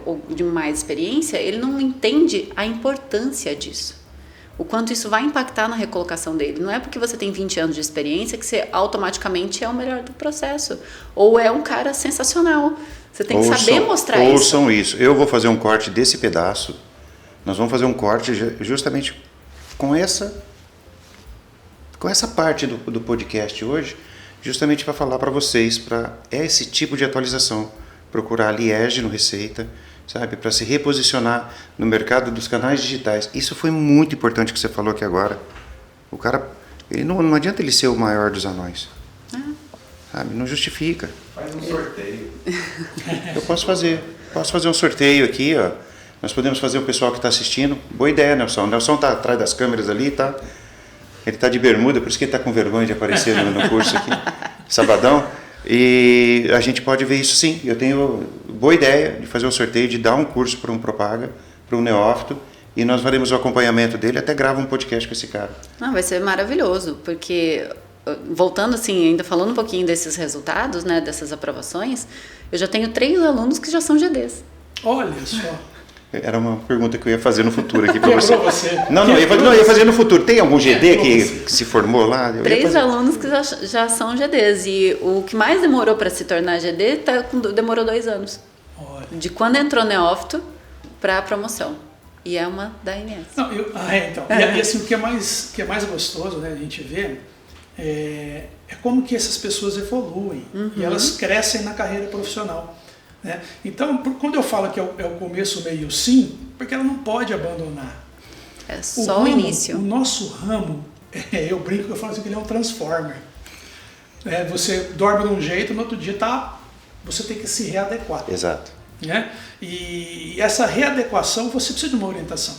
ou de mais experiência, ele não entende a importância disso. O quanto isso vai impactar na recolocação dele. Não é porque você tem 20 anos de experiência que você automaticamente é o melhor do processo. Ou é um cara sensacional. Você tem que saber mostrar isso. Ouçam isso. Eu vou fazer um corte desse pedaço. Nós vamos fazer um corte justamente com essa parte do podcast hoje, justamente para falar para vocês, para esse tipo de atualização, procurar a Liege no Receita, sabe, para se reposicionar no mercado dos canais digitais. Isso foi muito importante que você falou aqui agora. O cara, ele não adianta ele ser o maior dos anões, sabe, não justifica. Faz um sorteio. Eu posso fazer um sorteio aqui, ó. Nós podemos fazer o pessoal que está assistindo. Boa ideia, Nelson. O Nelson está atrás das câmeras ali, tá? Ele está de bermuda, por isso que ele está com vergonha de aparecer no curso aqui, sabadão. E a gente pode ver isso sim. Eu tenho boa ideia de fazer um sorteio, de dar um curso para um Propaga, para um neófito, e nós faremos o acompanhamento dele, até grava um podcast com esse cara. Vai ser maravilhoso, porque, voltando assim, ainda falando um pouquinho desses resultados, né, dessas aprovações, eu já tenho 3 alunos que já são GDs. Olha só. Era uma pergunta que eu ia fazer no futuro aqui para você. Não, eu ia fazer no futuro. Tem algum GD que se formou lá? 3 alunos que já são GDs. E o que mais demorou para se tornar GD demorou 2 anos. Olha. De quando entrou neófito para a promoção. E é uma da INS. Não, então. E assim, o que é mais gostoso, né, a gente ver é como que essas pessoas evoluem. E elas crescem na carreira profissional. Né? Então, quando eu falo que é o começo, meio e o sim, porque ela não pode abandonar. É só o início. O nosso ramo, eu brinco que eu falo assim que ele é um transformer. Você dorme de um jeito, no outro dia você tem que se readequar. Exato. Né? E essa readequação, você precisa de uma orientação.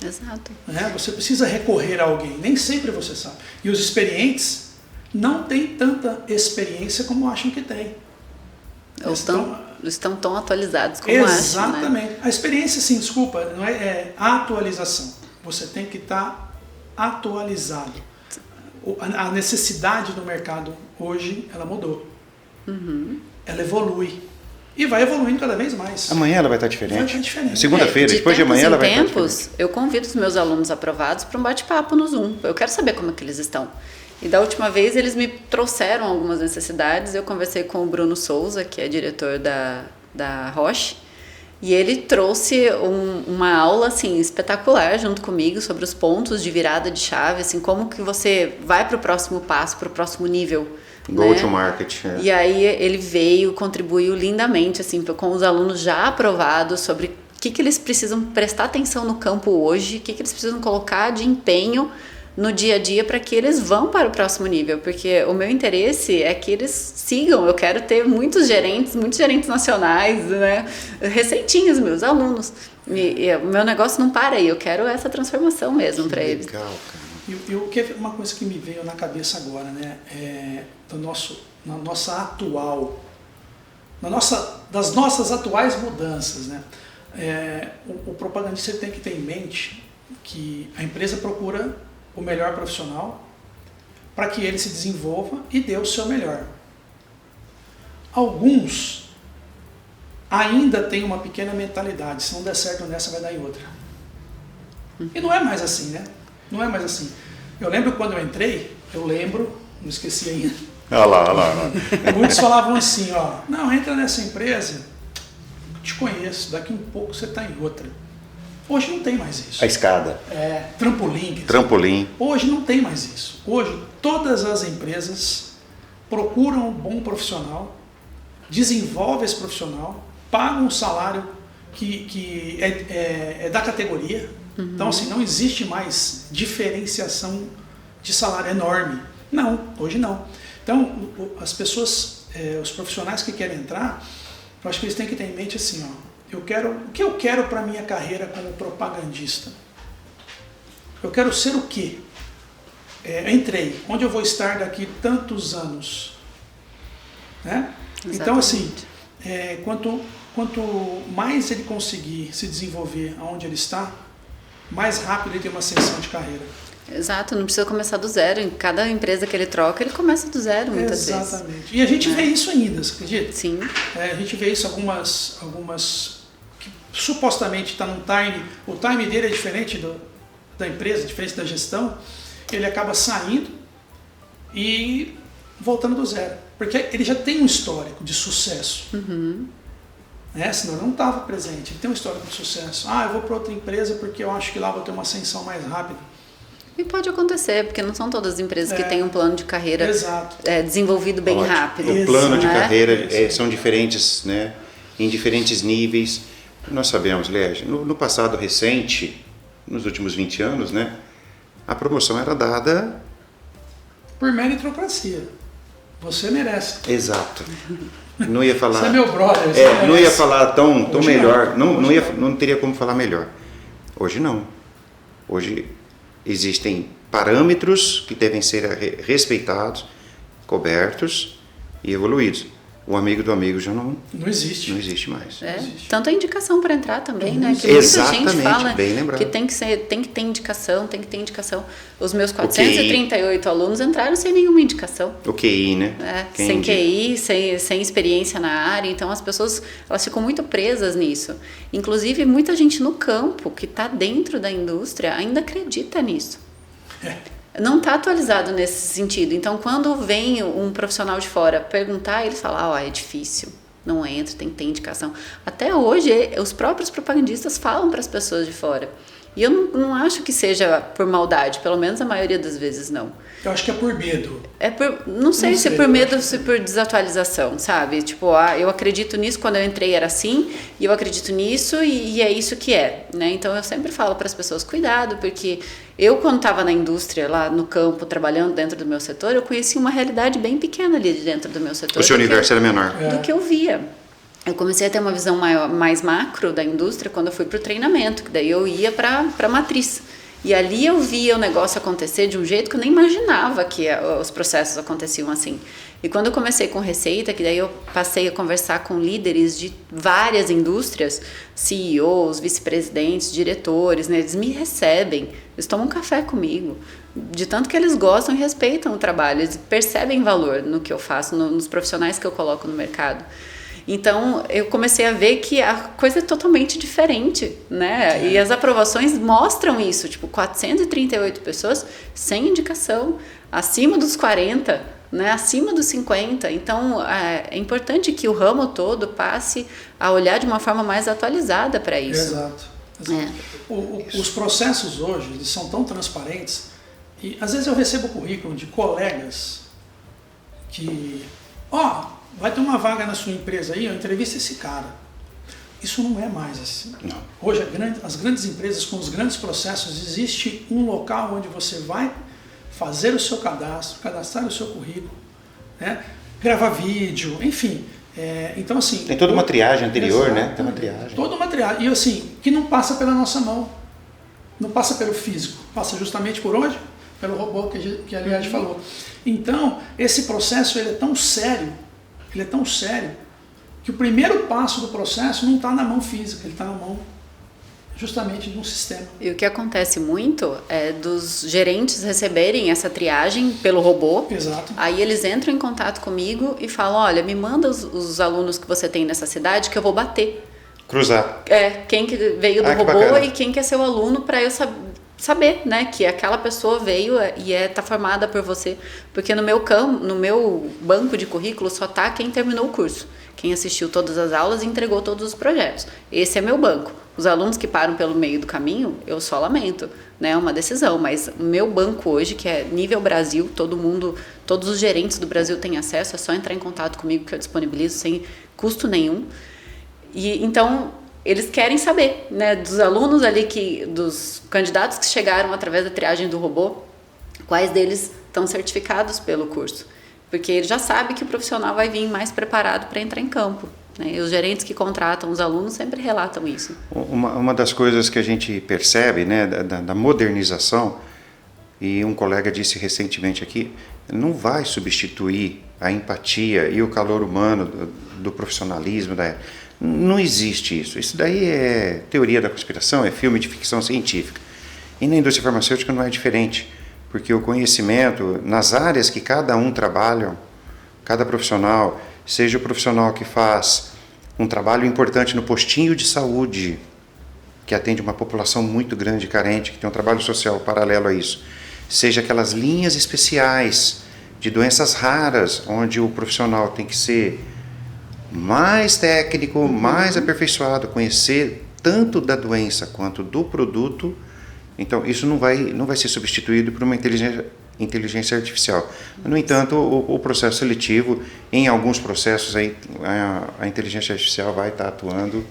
Exato. Né? Você precisa recorrer a alguém, nem sempre você sabe. E os experientes não têm tanta experiência como acham que têm. Estão tão atualizados como Exatamente. acham, né? A experiência, sim, desculpa, não é a atualização. Você tem que estar atualizado. A necessidade do mercado hoje, ela mudou. Ela evolui. E vai evoluindo cada vez mais. Amanhã ela vai estar diferente. Vai estar diferente. Segunda-feira, depois de amanhã ela vai estar diferente. Eu convido os meus alunos aprovados para um bate-papo no Zoom. Eu quero saber como é que eles estão. E da última vez eles me trouxeram algumas necessidades. Eu conversei com o Bruno Souza, que é diretor da Roche, e ele trouxe uma aula assim, espetacular junto comigo sobre os pontos de virada de chave, assim, como que você vai para o próximo passo, para o próximo nível. Go to market. E aí ele veio, contribuiu lindamente assim, com os alunos já aprovados sobre o que eles precisam prestar atenção no campo hoje, o que eles precisam colocar de empenho no dia a dia para que eles vão para o próximo nível, porque o meu interesse é que eles sigam. Eu quero ter muitos gerentes nacionais, né, receitinhos, meus alunos, e o meu negócio não para aí, eu quero essa transformação mesmo para eles. Legal, cara. E o que é uma coisa que me veio na cabeça agora, né, das nossas atuais mudanças, né, o propagandista tem que ter em mente que a empresa procura o melhor profissional para que ele se desenvolva e dê o seu melhor. Alguns ainda têm uma pequena mentalidade, se não der certo nessa, vai dar em outra. E não é mais assim, né? Não é mais assim. Eu lembro quando eu entrei, não esqueci ainda. Olha lá. Muitos falavam assim, não, entra nessa empresa, te conheço, daqui um pouco você está em outra. Hoje não tem mais isso. A escada. Trampolim. Trampolim. Hoje não tem mais isso. Hoje todas as empresas procuram um bom profissional, desenvolvem esse profissional, pagam um salário que é da categoria. Então, assim, não existe mais diferenciação de salário enorme. Não, hoje não. Então, as pessoas, os profissionais que querem entrar, eu acho que eles têm que ter em mente assim, o que eu quero para a minha carreira como propagandista? Eu quero ser o quê? Entrei, onde eu vou estar daqui tantos anos? Né? Então, assim, quanto mais ele conseguir se desenvolver aonde ele está, mais rápido ele tem uma ascensão de carreira. Exato, não precisa começar do zero. Em cada empresa que ele troca, ele começa do zero muitas vezes. Exatamente. E a gente vê isso ainda, você acredita? Sim. A gente vê isso algumas que supostamente está num time, o time dele é diferente da empresa, diferente da gestão, ele acaba saindo e voltando do zero. Porque ele já tem um histórico de sucesso. Senão ele não estava presente. Ele tem um histórico de sucesso. Eu vou para outra empresa porque eu acho que lá vou ter uma ascensão mais rápida. E pode acontecer, porque não são todas as empresas que têm um plano de carreira desenvolvido bem rápido. O plano de carreira são diferentes, né? Em diferentes níveis. Nós sabemos, Légia, no passado recente, nos últimos 20 anos, né? A promoção era dada por meritocracia. Você merece. Exato. Não ia falar. Você é meu brother. Não ia falar tão melhor. Não teria como falar melhor. Hoje não. Hoje existem parâmetros que devem ser respeitados, cobertos e evoluídos. O amigo do amigo já não existe. Não existe mais. Tanto a indicação para entrar também, né? Que exatamente, muita gente fala bem lembrado. Que tem que ter indicação, tem que ter indicação. Os meus 438 alunos entraram sem nenhuma indicação. O QI, né? Sem QI, sem experiência na área. Então as pessoas elas ficam muito presas nisso. Inclusive muita gente no campo que está dentro da indústria ainda acredita nisso. Não está atualizado nesse sentido. Então, quando vem um profissional de fora perguntar, eles falam, é difícil, não entra, tem que ter indicação. Até hoje, os próprios propagandistas falam para as pessoas de fora. E eu não acho que seja por maldade, pelo menos a maioria das vezes não. Eu acho que é por medo. Não sei se é por medo ou se é por desatualização, sabe? Tipo, eu acredito nisso, quando eu entrei era assim, e eu acredito nisso e é isso que é, né? Então eu sempre falo para as pessoas, cuidado, porque eu quando estava na indústria, lá no campo, trabalhando dentro do meu setor, eu conheci uma realidade bem pequena ali dentro do meu setor. O seu universo era menor. Do que eu via. Eu comecei a ter uma visão mais macro da indústria quando eu fui para o treinamento, que daí eu ia para a matriz. E ali eu via o negócio acontecer de um jeito que eu nem imaginava que os processos aconteciam assim. E quando eu comecei com receita, que daí eu passei a conversar com líderes de várias indústrias, CEOs, vice-presidentes, diretores, né? Eles me recebem, eles tomam café comigo, de tanto que eles gostam e respeitam o trabalho, eles percebem valor no que eu faço, nos profissionais que eu coloco no mercado. Então, eu comecei a ver que a coisa é totalmente diferente, né? E as aprovações mostram isso, tipo, 438 pessoas sem indicação, acima dos 40, né? Acima dos 50. Então, é importante que o ramo todo passe a olhar de uma forma mais atualizada para isso. Exato. Os processos hoje, eles são tão transparentes, e às vezes eu recebo currículo de colegas que, vai ter uma vaga na sua empresa aí, eu entrevisto esse cara. Isso não é mais assim. Não. Hoje, as grandes empresas com os grandes processos, existe um local onde você vai fazer o seu cadastro, cadastrar o seu currículo, né? Gravar vídeo, enfim. Então, assim... Tem toda uma triagem anterior, né? Tem uma triagem. Toda uma triagem. E, assim, que não passa pela nossa mão. Não passa pelo físico. Passa justamente por onde? Pelo robô que a Liade falou. Então, esse processo ele é tão sério, que o primeiro passo do processo não está na mão física, ele está na mão justamente de um sistema. E o que acontece muito é dos gerentes receberem essa triagem pelo robô. Exato. Aí eles entram em contato comigo e falam, olha, me manda os alunos que você tem nessa cidade que eu vou bater. Cruzar. Quem que veio do robô bacana. e quem que é seu aluno para eu saber, né, que aquela pessoa veio e tá formada por você. Porque no meu banco de currículo só tá quem terminou o curso. Quem assistiu todas as aulas e entregou todos os projetos. Esse é meu banco. Os alunos que param pelo meio do caminho, eu só lamento, né? É uma decisão, mas o meu banco hoje, que é nível Brasil, todos os gerentes do Brasil têm acesso, é só entrar em contato comigo que eu disponibilizo sem custo nenhum. E então, eles querem saber, né, dos alunos ali, dos candidatos que chegaram através da triagem do robô, quais deles estão certificados pelo curso. Porque ele já sabe que o profissional vai vir mais preparado para entrar em campo. Né? E os gerentes que contratam os alunos sempre relatam isso. Uma das coisas que a gente percebe, né, da modernização, e um colega disse recentemente aqui, não vai substituir a empatia e o calor humano do profissionalismo. Não existe isso. Isso daí é teoria da conspiração, é filme de ficção científica. E na indústria farmacêutica não é diferente. Porque o conhecimento, nas áreas que cada um trabalha, cada profissional, seja o profissional que faz um trabalho importante no postinho de saúde, que atende uma população muito grande e carente, que tem um trabalho social paralelo a isso, seja aquelas linhas especiais de doenças raras, onde o profissional tem que ser mais técnico, mais aperfeiçoado, conhecer tanto da doença quanto do produto. Então, isso não vai ser substituído por uma inteligência artificial. No entanto, o processo seletivo, em alguns processos, a inteligência artificial vai estar atuando.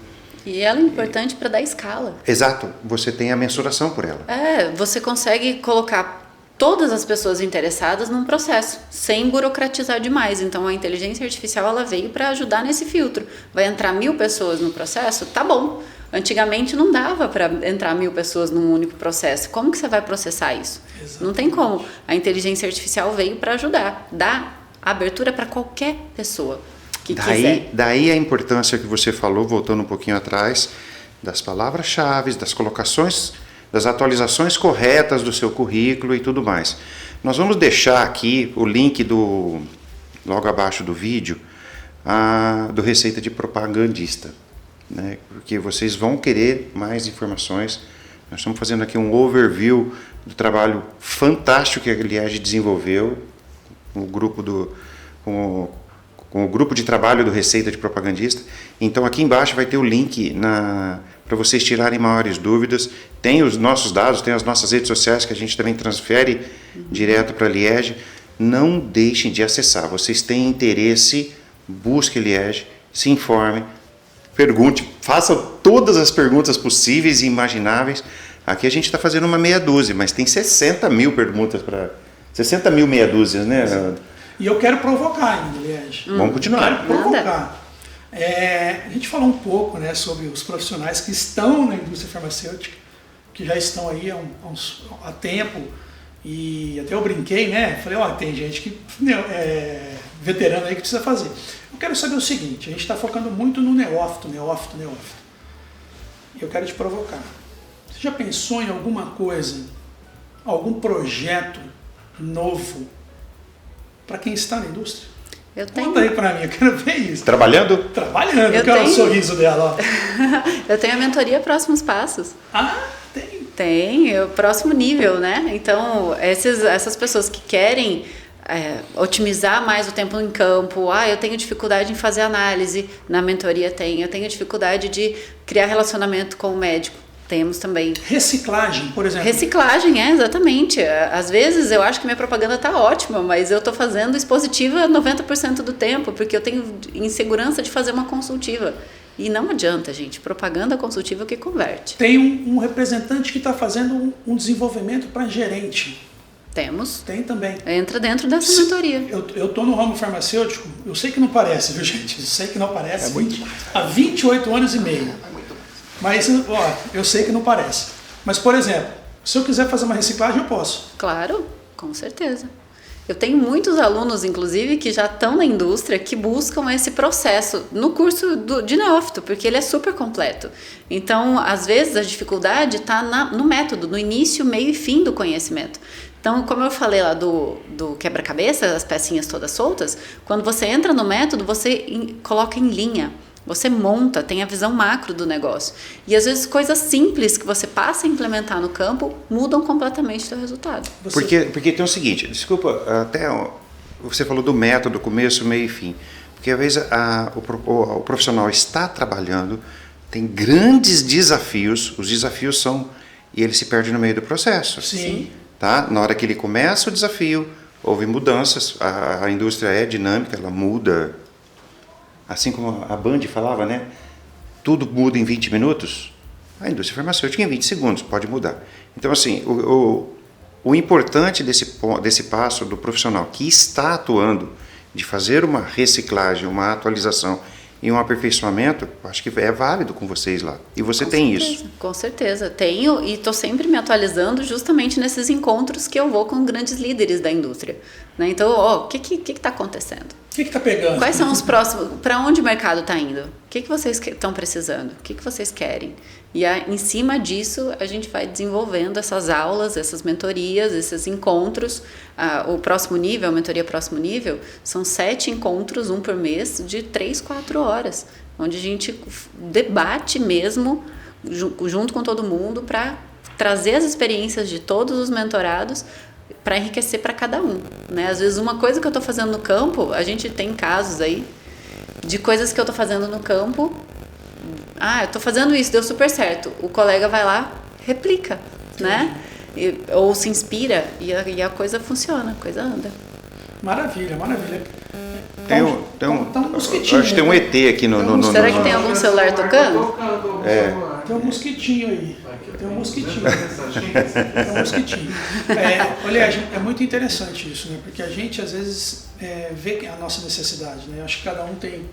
E ela é importante para dar escala. Exato, você tem a mensuração por ela. Você consegue colocar todas as pessoas interessadas num processo, sem burocratizar demais. Então, a inteligência artificial ela veio para ajudar nesse filtro. Vai entrar 1000 pessoas no processo? Tá bom. Antigamente não dava para entrar 1000 pessoas num único processo. Como que você vai processar isso? Exatamente. Não tem como. A inteligência artificial veio para ajudar, dar abertura para qualquer pessoa que quiser. Daí a importância que você falou, voltando um pouquinho atrás, das palavras-chave, das colocações, das atualizações corretas do seu currículo e tudo mais. Nós vamos deixar aqui o link logo abaixo do vídeo, do Receita de Propagandista. Né, porque vocês vão querer mais informações. Nós estamos fazendo aqui um overview do trabalho fantástico que a Liege desenvolveu com o grupo de trabalho do Receita de Propagandista. Então aqui embaixo vai ter o link para vocês tirarem maiores dúvidas. Tem os nossos dados, tem as nossas redes sociais que a gente também transfere direto para a Liege. Não deixem de acessar. Vocês têm interesse, busque a Liege, se informe, pergunte, faça todas as perguntas possíveis e imagináveis. Aqui a gente está fazendo uma meia dúzia, mas tem 60 mil perguntas para... 60 mil meia dúzias, né? E eu quero provocar ainda, Liege. Vamos continuar. Quero provocar. A gente falou um pouco, né, sobre os profissionais que estão na indústria farmacêutica, que já estão aí há tempo, e até eu brinquei, né? Falei, tem gente que veterano aí que precisa fazer. Eu quero saber o seguinte, a gente está focando muito no neófito. E eu quero te provocar. Você já pensou em alguma coisa, algum projeto novo para quem está na indústria? Eu tenho. Conta aí para mim, eu quero ver isso. Trabalhando? Trabalhando, eu quero o sorriso dela. Ó. Eu tenho a mentoria Próximos Passos. Tem. Tem, é o próximo nível, né? Então, essas pessoas que querem otimizar mais o tempo em campo, eu tenho dificuldade em fazer análise, na mentoria eu tenho dificuldade de criar relacionamento com o médico, temos também. Reciclagem, por exemplo. Reciclagem, exatamente. Às vezes eu acho que minha propaganda está ótima, mas eu estou fazendo expositiva 90% do tempo, porque eu tenho insegurança de fazer uma consultiva. E não adianta, gente. Propaganda consultiva que converte. Tem um representante que está fazendo um desenvolvimento para gerente. Temos. Tem também. Entra dentro dessa mentoria. Eu estou no ramo farmacêutico, eu sei que não parece, viu, gente? Eu sei que não parece. Há 28 anos e meio. Mas, eu sei que não parece. Mas, por exemplo, se eu quiser fazer uma reciclagem, eu posso. Claro, com certeza. Eu tenho muitos alunos, inclusive, que já estão na indústria, que buscam esse processo no curso de neófito, porque ele é super completo. Então, às vezes, a dificuldade está no método, no início, meio e fim do conhecimento. Então, como eu falei lá do quebra-cabeça, as pecinhas todas soltas, quando você entra no método, você coloca em linha. Você monta, tem a visão macro do negócio. E às vezes coisas simples que você passa a implementar no campo mudam completamente o seu resultado. Porque tem o seguinte, desculpa, até você falou do método, começo, meio e fim. Porque às vezes o profissional está trabalhando, tem grandes desafios, os desafios são, e ele se perde no meio do processo. Sim. Tá? Na hora que ele começa o desafio, houve mudanças, a indústria é dinâmica, ela muda. Assim como a Band falava, né? Tudo muda em 20 minutos. A indústria farmacêutica em 20 segundos pode mudar. Então, assim, o importante desse passo do profissional que está atuando, de fazer uma reciclagem, uma atualização e um aperfeiçoamento, acho que é válido com vocês lá. E você tem isso. Com certeza, tenho e estou sempre me atualizando justamente nesses encontros que eu vou com grandes líderes da indústria. Né? Então, o que está acontecendo? O que está pegando? Quais são os próximos? Para onde o mercado está indo? O que vocês estão precisando? O que vocês querem? E em cima disso, a gente vai desenvolvendo essas aulas, essas mentorias, esses encontros. O próximo nível, a mentoria próximo nível, são 7 encontros, um por mês, de 3-4 horas, onde a gente debate mesmo, junto com todo mundo, para trazer as experiências de todos os mentorados para enriquecer para cada um, né? Às vezes uma coisa que eu estou fazendo no campo, a gente tem casos aí de coisas que eu estou fazendo no campo, eu estou fazendo isso, deu super certo, o colega vai lá, replica, né? Ou se inspira e a coisa funciona, a coisa anda. Maravilha, maravilha. Tem um mosquitinho. Acho que tem um ET aqui no Será que tem algum celular tocando? Tem um mosquitinho aí. Tem um mosquitinho. Tem um mosquitinho. Olha, é muito interessante isso, né? Porque a gente às vezes vê a nossa necessidade, né? Acho que cada um tem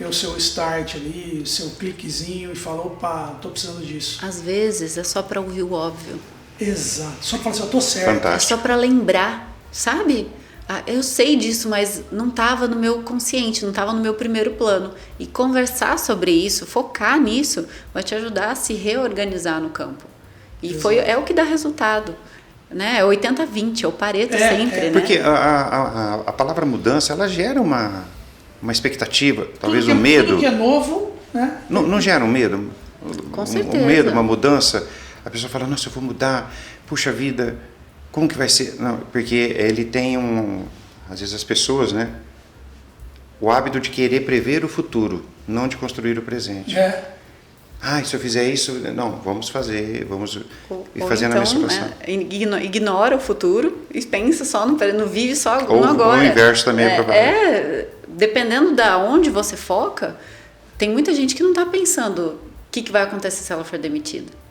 o seu start ali, o seu cliquezinho e fala, opa, tô precisando disso. Às vezes é só para ouvir o óbvio. Exato. Só para falar assim, eu tô certo. Fantástico. É só para lembrar, sabe? Eu sei disso, mas não estava no meu consciente, não estava no meu primeiro plano. E conversar sobre isso, focar nisso, vai te ajudar a se reorganizar no campo. E é o que dá resultado. Né? É 80-20, é o Pareto sempre. Né? Porque a palavra mudança, ela gera uma expectativa, talvez um medo. Tudo que é novo, né? Não gera um medo? Com certeza. Um medo, uma mudança. A pessoa fala, nossa, eu vou mudar, puxa vida... Como que vai ser? Não, porque ele tem às vezes as pessoas, né? O hábito de querer prever o futuro, não de construir o presente. Se eu fizer isso, não, vamos ir fazendo a mensuração. Ignora o futuro e pensa só não vive só no agora. Ou o inverso também é provável. Dependendo da onde você foca, tem muita gente que não está pensando o que vai acontecer se ela for demitida.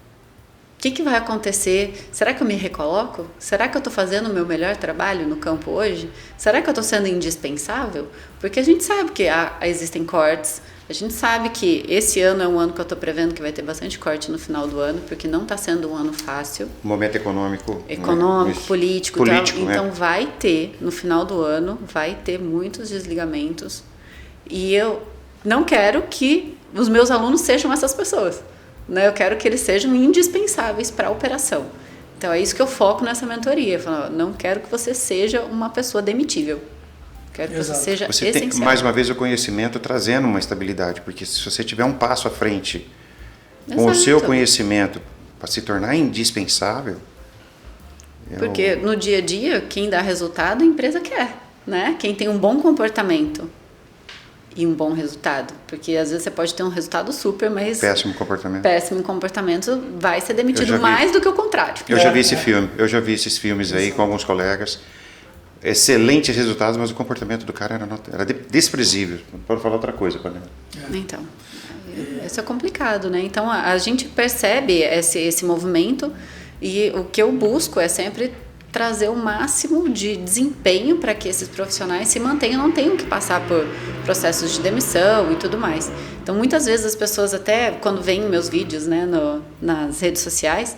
O que vai acontecer? Será que eu me recoloco? Será que eu estou fazendo o meu melhor trabalho no campo hoje? Será que eu estou sendo indispensável? Porque a gente sabe que existem cortes, a gente sabe que esse ano é um ano que eu estou prevendo que vai ter bastante corte no final do ano, porque não está sendo um ano fácil. Momento econômico, político, então vai ter, no final do ano, vai ter muitos desligamentos. E eu não quero que os meus alunos sejam essas pessoas. Eu quero que eles sejam indispensáveis para a operação. Então é isso que eu foco nessa mentoria. Eu falo, não quero que você seja uma pessoa demitível. Quero que você seja essencial. Você tem, mais uma vez, o conhecimento trazendo uma estabilidade. Porque se você tiver um passo à frente com o seu conhecimento para se tornar indispensável... Porque no dia a dia, quem dá resultado, a empresa quer. Né? Quem tem um bom comportamento e um bom resultado, porque às vezes você pode ter um resultado super, mas péssimo comportamento vai ser demitido mais do que o contrário. Eu já vi esse filme, eu já vi esses filmes aí com alguns colegas, excelentes resultados, mas o comportamento do cara era desprezível, não pode falar outra coisa para ele. Então, isso é complicado, né? Então a gente percebe esse movimento e o que eu busco é sempre trazer o máximo de desempenho para que esses profissionais se mantenham, não tenham que passar por processos de demissão e tudo mais. Então, muitas vezes as pessoas até, quando veem meus vídeos, né, nas redes sociais,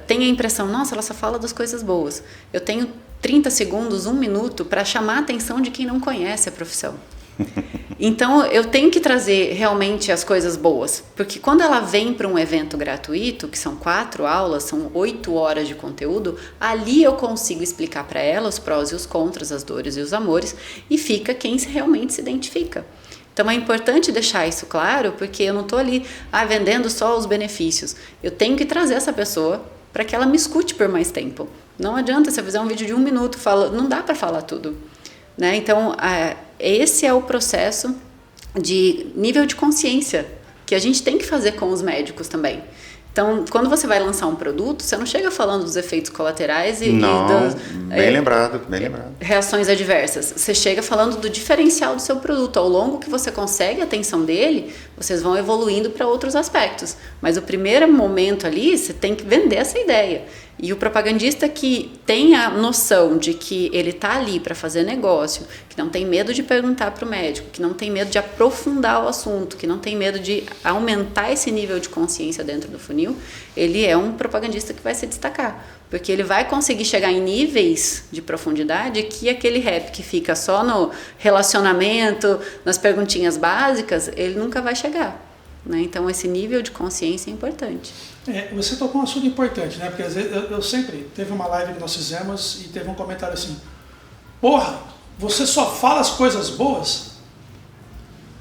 têm a impressão, nossa, ela só fala das coisas boas. Eu tenho 30 segundos, 1 minuto para chamar a atenção de quem não conhece a profissão. Então eu tenho que trazer realmente as coisas boas, porque quando ela vem para um evento gratuito, que são 4 aulas, são 8 horas de conteúdo, ali eu consigo explicar para ela os prós e os contras, as dores e os amores, e fica quem realmente se identifica. Então é importante deixar isso claro, porque eu não estou ali vendendo só os benefícios. Eu tenho que trazer essa pessoa para que ela me escute por mais tempo. Não adianta se eu fizer um vídeo de 1 minuto, não dá para falar tudo. Né? Então, esse é o processo de nível de consciência que a gente tem que fazer com os médicos também. Então, quando você vai lançar um produto, você não chega falando dos efeitos colaterais e das bem lembrado. Reações adversas. Você chega falando do diferencial do seu produto. Ao longo que você consegue a atenção dele, vocês vão evoluindo para outros aspectos. Mas o primeiro momento ali, você tem que vender essa ideia. E o propagandista que tem a noção de que ele está ali para fazer negócio, que não tem medo de perguntar para o médico, que não tem medo de aprofundar o assunto, que não tem medo de aumentar esse nível de consciência dentro do funil, ele é um propagandista que vai se destacar. Porque ele vai conseguir chegar em níveis de profundidade que aquele rap que fica só no relacionamento, nas perguntinhas básicas, ele nunca vai chegar. Né? Então, esse nível de consciência é importante. Você tocou um assunto importante, né? Porque às vezes eu sempre teve uma live que nós fizemos e teve um comentário assim: porra, você só fala as coisas boas?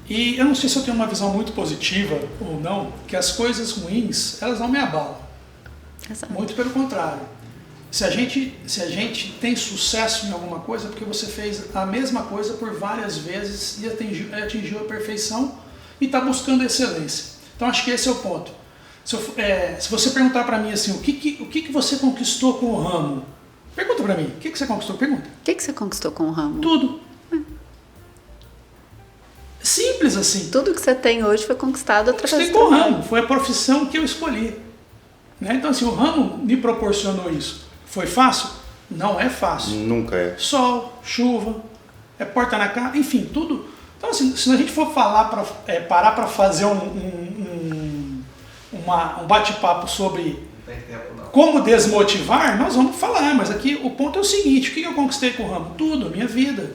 E eu não sei se eu tenho uma visão muito positiva ou não, que as coisas ruins, elas não me abalam. Exato. Muito pelo contrário. Se a gente tem sucesso em alguma coisa, é porque você fez a mesma coisa por várias vezes e atingiu a perfeição e está buscando excelência. Então acho que esse é o ponto. Se você perguntar para mim assim, o que você conquistou com o ramo? Pergunta para mim, o que você conquistou? Pergunta. O que você conquistou com o ramo? Tudo. Simples assim. Tudo que você tem hoje foi conquistado através do com o ramo, foi a profissão que eu escolhi. Né? Então assim, o ramo me proporcionou isso. Foi fácil? Não é fácil. Nunca é. Sol, chuva, porta na cara, enfim, tudo. Então assim, se a gente for parar para fazer um bate-papo sobre como desmotivar, nós vamos falar, mas aqui o ponto é o seguinte: o que eu conquistei com o ramo? Tudo, a minha vida.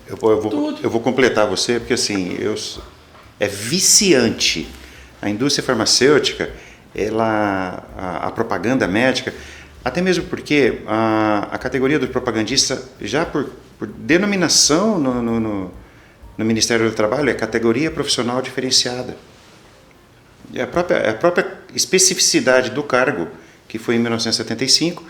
Eu vou completar você, porque assim, é viciante. A indústria farmacêutica, a propaganda médica, até mesmo porque a categoria do propagandista, já por denominação no Ministério do Trabalho, é categoria profissional diferenciada. A própria especificidade do cargo, que foi em 1975,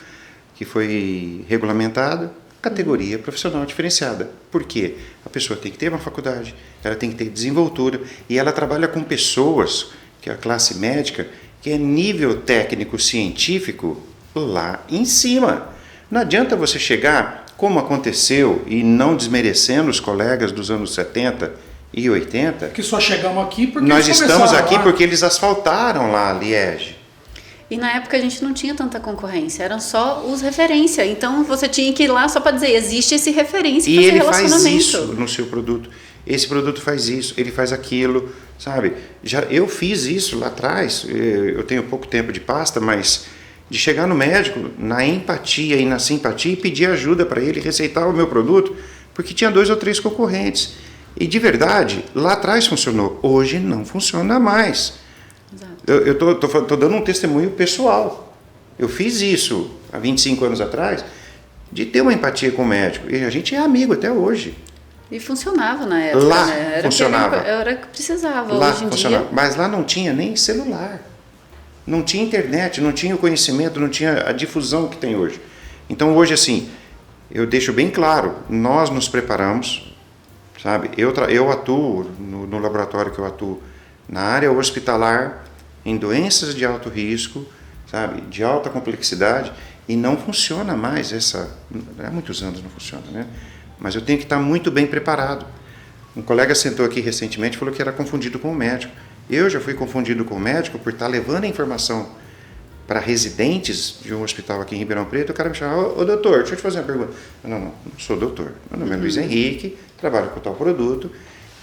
que foi regulamentado, categoria profissional diferenciada. Por quê? A pessoa tem que ter uma faculdade, ela tem que ter desenvoltura, e ela trabalha com pessoas, que é a classe médica, que é nível técnico-científico lá em cima. Não adianta você chegar, como aconteceu, e não desmerecendo os colegas dos anos 70 e 80. Que só chegamos aqui porque nós estamos aqui porque eles asfaltaram lá a Liege. E na época a gente não tinha tanta concorrência, eram só os referência. Então você tinha que ir lá só para dizer, existe esse referência, e ele faz isso no seu produto. Esse produto faz isso, ele faz aquilo, sabe? Eu fiz isso lá atrás, eu tenho pouco tempo de pasta, mas de chegar no médico, na empatia e na simpatia, e pedir ajuda para ele receitar o meu produto, porque tinha 2 ou 3 concorrentes. E de verdade, lá atrás funcionou, hoje não funciona mais. Eu estou dando um testemunho pessoal. Eu fiz isso há 25 anos atrás, de ter uma empatia com o médico. E a gente é amigo até hoje. E funcionava na época, lá né? funcionava. Era que precisava. Lá hoje em funcionava. dia... Mas lá não tinha nem celular. Não tinha internet, não tinha o conhecimento, não tinha a difusão que tem hoje. Então hoje, assim, eu deixo bem claro, nós nos preparamos, sabe? Eu atuo no laboratório que eu atuo, na área hospitalar, em doenças de alto risco, sabe? De alta complexidade, e não funciona mais há muitos anos não funciona, né? Mas eu tenho que estar muito bem preparado. Um colega sentou aqui recentemente e falou que era confundido com o médico. Eu já fui confundido com o médico por estar levando a informação para residentes de um hospital aqui em Ribeirão Preto. O cara me chamava, ô doutor, deixa eu te fazer uma pergunta. Não sou doutor. Meu nome é Luiz Henrique, trabalho com tal produto.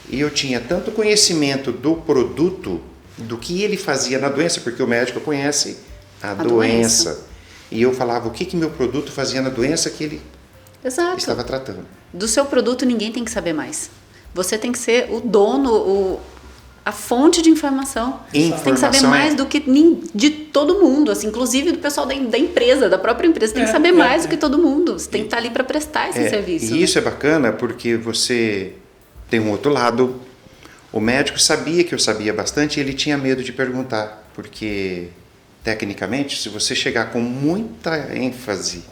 E eu tinha tanto conhecimento do produto, do que ele fazia na doença, porque o médico conhece a doença. E eu falava o que meu produto fazia na doença que ele Exato. estava tratando. Do seu produto ninguém tem que saber mais. Você tem que ser o dono, a fonte de informação. Você tem que saber mais do que de todo mundo, assim, inclusive do pessoal da empresa, da própria empresa. Você tem que saber mais do que todo mundo. Você tem que estar ali para prestar esse serviço. E isso é bacana porque você tem um outro lado. O médico sabia que eu sabia bastante e ele tinha medo de perguntar, porque tecnicamente, se você chegar com muita ênfase,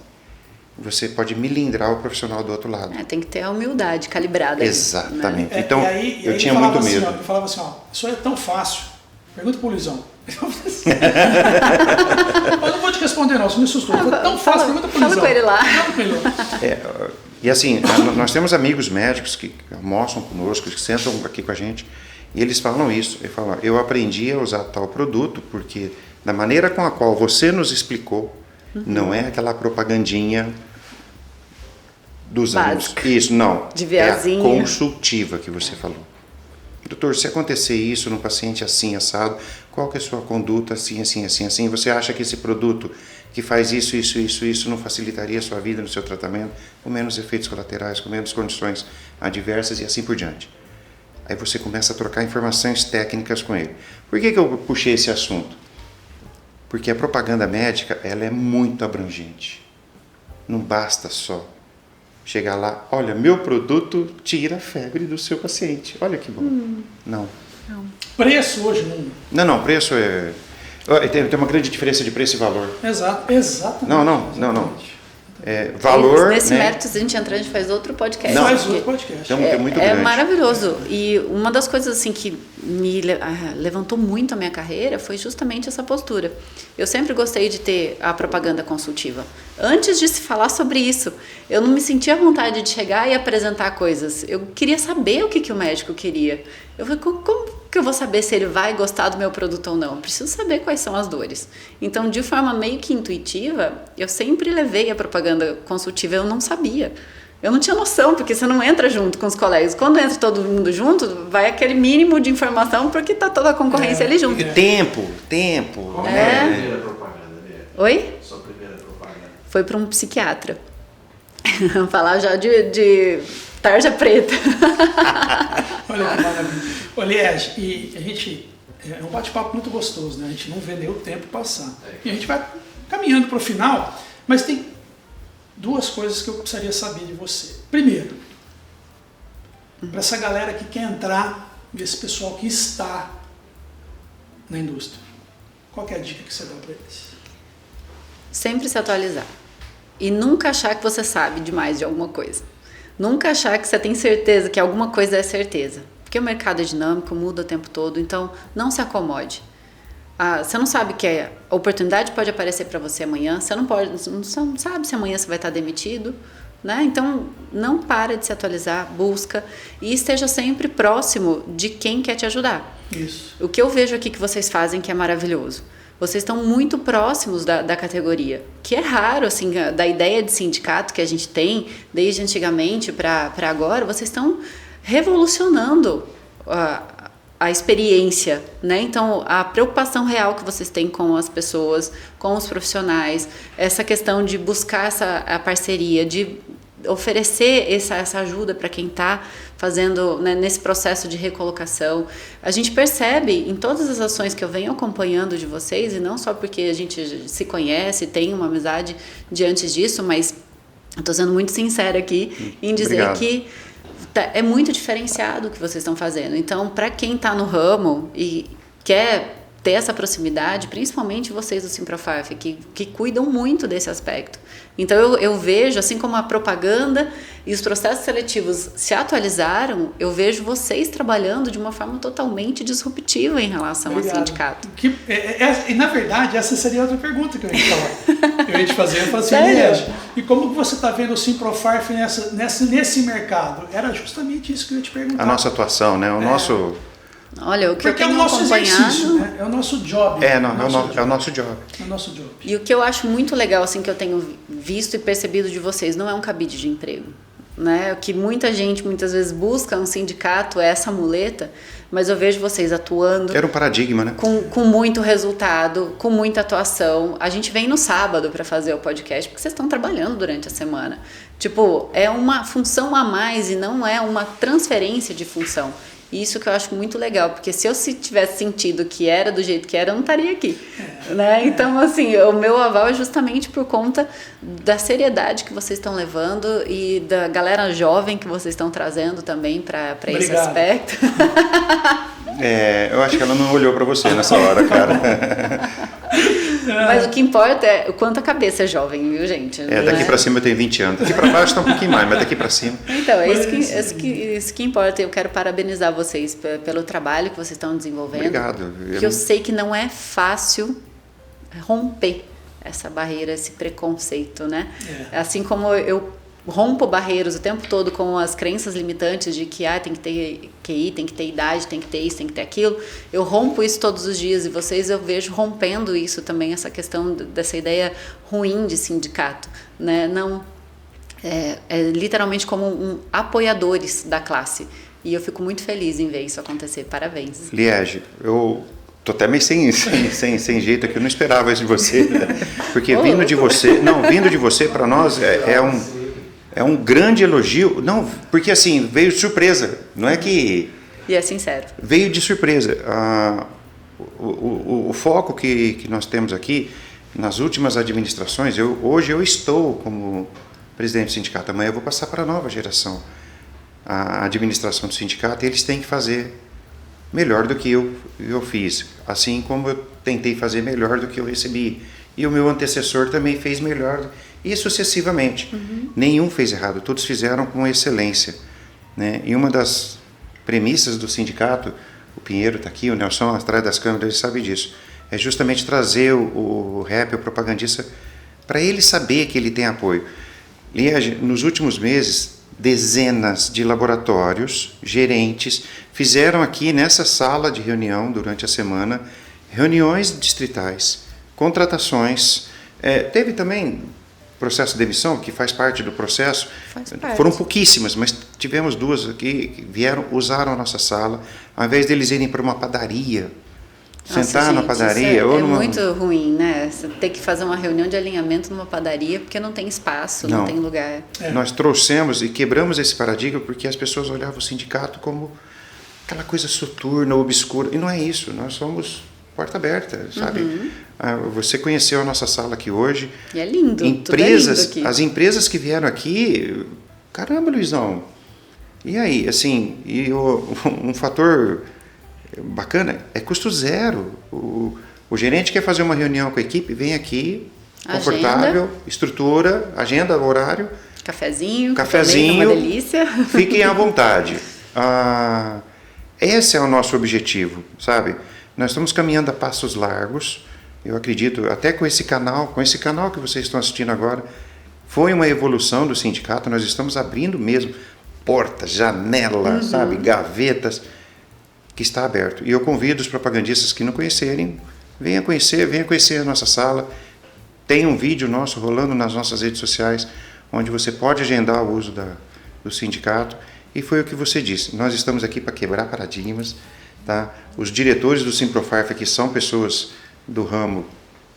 você pode milindrar o profissional do outro lado. Tem que ter a humildade calibrada. Exatamente. Né? Então, eu tinha muito medo. Eu falava assim, isso aí é tão fácil. Pergunta pro Luizão. Eu não vou te responder não, você me assustou. É tão fácil, pergunta pro Luizão. Fala com ele lá. E assim, nós temos amigos médicos que almoçam conosco, que sentam aqui com a gente, e eles falam isso. Eles falam, eu aprendi a usar tal produto porque da maneira com a qual você nos explicou, não é aquela propagandinha dos anos. Isso, não. De viazinha. É a consultiva que você falou. Doutor, se acontecer isso no paciente assim, assado, qual que é a sua conduta assim, assim, assim, assim? Você acha que esse produto que faz isso, isso, isso, isso não facilitaria a sua vida no seu tratamento? Com menos efeitos colaterais, com menos condições adversas e assim por diante. Aí você começa a trocar informações técnicas com ele. Por que eu puxei esse assunto? Porque a propaganda médica, ela é muito abrangente. Não basta só chegar lá, olha, meu produto tira a febre do seu paciente. Olha que bom. Não. Preço hoje não. Não, preço é... Tem uma grande diferença de preço e valor. Exatamente. Não. Valor... Nesse mérito, se a gente entrar, a gente faz outro podcast. Faz outro podcast. Então, é muito grande. É maravilhoso. E uma das coisas assim que me levantou muito a minha carreira foi justamente essa postura. Eu sempre gostei de ter a propaganda consultiva. Antes de se falar sobre isso, eu não me sentia à vontade de chegar e apresentar coisas. Eu queria saber o que o médico queria. Eu falei, como que eu vou saber se ele vai gostar do meu produto ou não? Eu preciso saber quais são as dores. Então, de forma meio que intuitiva, eu sempre levei a propaganda consultiva. Eu não sabia. Eu não tinha noção, porque você não entra junto com os colegas. Quando entra todo mundo junto, vai aquele mínimo de informação, porque está toda a concorrência ali junto. Tempo. Qual é a primeira propaganda dele? Oi? Sua primeira propaganda? Foi para um psiquiatra. Falar já de tarja preta. Olha que maravilha. Liege, e a gente... É um bate-papo muito gostoso, né? A gente não vê nem o tempo passar. E a gente vai caminhando para o final, mas tem duas coisas que eu precisaria saber de você. Primeiro, para essa galera que quer entrar, esse pessoal que está na indústria, qual que é a dica que você dá para eles? Sempre se atualizar. E nunca achar que você sabe demais de alguma coisa. Nunca achar que você tem certeza que alguma coisa é certeza. Porque o mercado é dinâmico, muda o tempo todo, então não se acomode. Você não sabe que a oportunidade pode aparecer para você amanhã, você não sabe se amanhã você vai estar demitido, né? Então não para de se atualizar, busca e esteja sempre próximo de quem quer te ajudar. Isso. O que eu vejo aqui que vocês fazem que é maravilhoso. Vocês estão muito próximos da categoria, que é raro, assim, da ideia de sindicato que a gente tem desde antigamente para agora. Vocês estão revolucionando a experiência, né? Então, a preocupação real que vocês têm com as pessoas, com os profissionais, essa questão de buscar a parceria, de oferecer essa ajuda para quem está fazendo, né, nesse processo de recolocação. A gente percebe em todas as ações que eu venho acompanhando de vocês, e não só porque a gente se conhece, tem uma amizade de antes disso, mas eu estou sendo muito sincera aqui em dizer Obrigado. que é muito diferenciado o que vocês estão fazendo. Então, para quem está no ramo e quer ter essa proximidade, principalmente vocês do Simprofarf, que cuidam muito desse aspecto. Então, eu vejo, assim como a propaganda e os processos seletivos se atualizaram, eu vejo vocês trabalhando de uma forma totalmente disruptiva em relação ao sindicato. E, na verdade, essa seria outra pergunta que eu ia te falar. Eu ia te fazer, eu falei assim, Liege, e como que você está vendo o Simprofarf nesse mercado? Era justamente isso que eu ia te perguntar. A nossa atuação, né? O nosso... Olha, o que porque eu tenho é o nosso acompanhado... exercício, né? É o nosso job. É o nosso job. É o nosso job. E o que eu acho muito legal, assim, que eu tenho visto e percebido de vocês, não é um cabide de emprego. né? Que muita gente muitas vezes busca um sindicato, essa muleta, mas eu vejo vocês atuando. Era um paradigma, né? Com muito resultado, com muita atuação. A gente vem no sábado para fazer o podcast porque vocês estão trabalhando durante a semana. Tipo, é uma função a mais e não é uma transferência de função. Isso que eu acho muito legal, porque se eu tivesse sentido que era do jeito que era, eu não estaria aqui, né? Então, assim, o meu aval é justamente por conta da seriedade que vocês estão levando e da galera jovem que vocês estão trazendo também para esse aspecto. Eu acho que ela não olhou para você nessa hora, cara. Mas o que importa é o quanto a cabeça é jovem, viu, gente? Daqui para cima eu tenho 20 anos. Daqui para baixo está um pouquinho mais, mas daqui para cima. Então, é isso que importa. Eu quero parabenizar vocês pelo trabalho que vocês estão desenvolvendo. Obrigado. Que eu sei que não é fácil romper essa barreira, esse preconceito, né? Assim como eu rompo barreiras o tempo todo com as crenças limitantes de que tem que ter QI, tem que ter idade, tem que ter isso, tem que ter aquilo. Eu rompo isso todos os dias e vocês eu vejo rompendo isso também, essa questão dessa ideia ruim de sindicato, né? Não, é literalmente como apoiadores da classe. E eu fico muito feliz em ver isso acontecer. Parabéns. Liege, eu tô até meio sem jeito aqui, eu não esperava isso de você, porque vindo de você para nós é um grande elogio, não, porque assim, veio de surpresa, não é que... E é sincero. Veio de surpresa. O foco que nós temos aqui, nas últimas administrações, hoje eu estou como presidente do sindicato, amanhã eu vou passar para a nova geração a administração do sindicato, e eles têm que fazer melhor do que eu fiz, assim como eu tentei fazer melhor do que eu recebi, e o meu antecessor também fez melhor, e sucessivamente. Nenhum fez errado, todos fizeram com excelência, né? E uma das premissas do sindicato, o Pinheiro está aqui, o Nelson atrás das câmeras, ele sabe disso, é justamente trazer o rap, o propagandista, para ele saber que ele tem apoio. Liege, nos últimos meses, dezenas de laboratórios, gerentes, fizeram aqui nessa sala de reunião durante a semana, reuniões distritais, contratações, teve também processo de demissão, que faz parte do processo, foram pouquíssimas, mas tivemos duas aqui que usaram a nossa sala, ao invés deles irem para uma padaria, sentar na padaria. Isso é muito ruim, né? Você ter que fazer uma reunião de alinhamento numa padaria porque não tem espaço, não tem lugar. Nós trouxemos e quebramos esse paradigma porque as pessoas olhavam o sindicato como aquela coisa soturna, obscura, e não é isso, nós somos porta aberta, sabe? Você conheceu a nossa sala aqui hoje. E é lindo, empresas, tudo é lindo aqui. As empresas que vieram aqui, caramba, Luizão, e aí, assim, um fator bacana é custo zero. O gerente quer fazer uma reunião com a equipe, vem aqui, confortável, estrutura, agenda, horário. Cafezinho, uma delícia. Fiquem à vontade. Esse é o nosso objetivo, sabe? Nós estamos caminhando a passos largos, eu acredito, até com esse canal que vocês estão assistindo agora, foi uma evolução do sindicato, nós estamos abrindo mesmo portas, janelas, sabe, gavetas, que está aberto. E eu convido os propagandistas que não conhecerem, venha conhecer a nossa sala, tem um vídeo nosso rolando nas nossas redes sociais, onde você pode agendar o uso do sindicato, e foi o que você disse, nós estamos aqui para quebrar paradigmas, tá? Os diretores do Simprofarf aqui são pessoas do ramo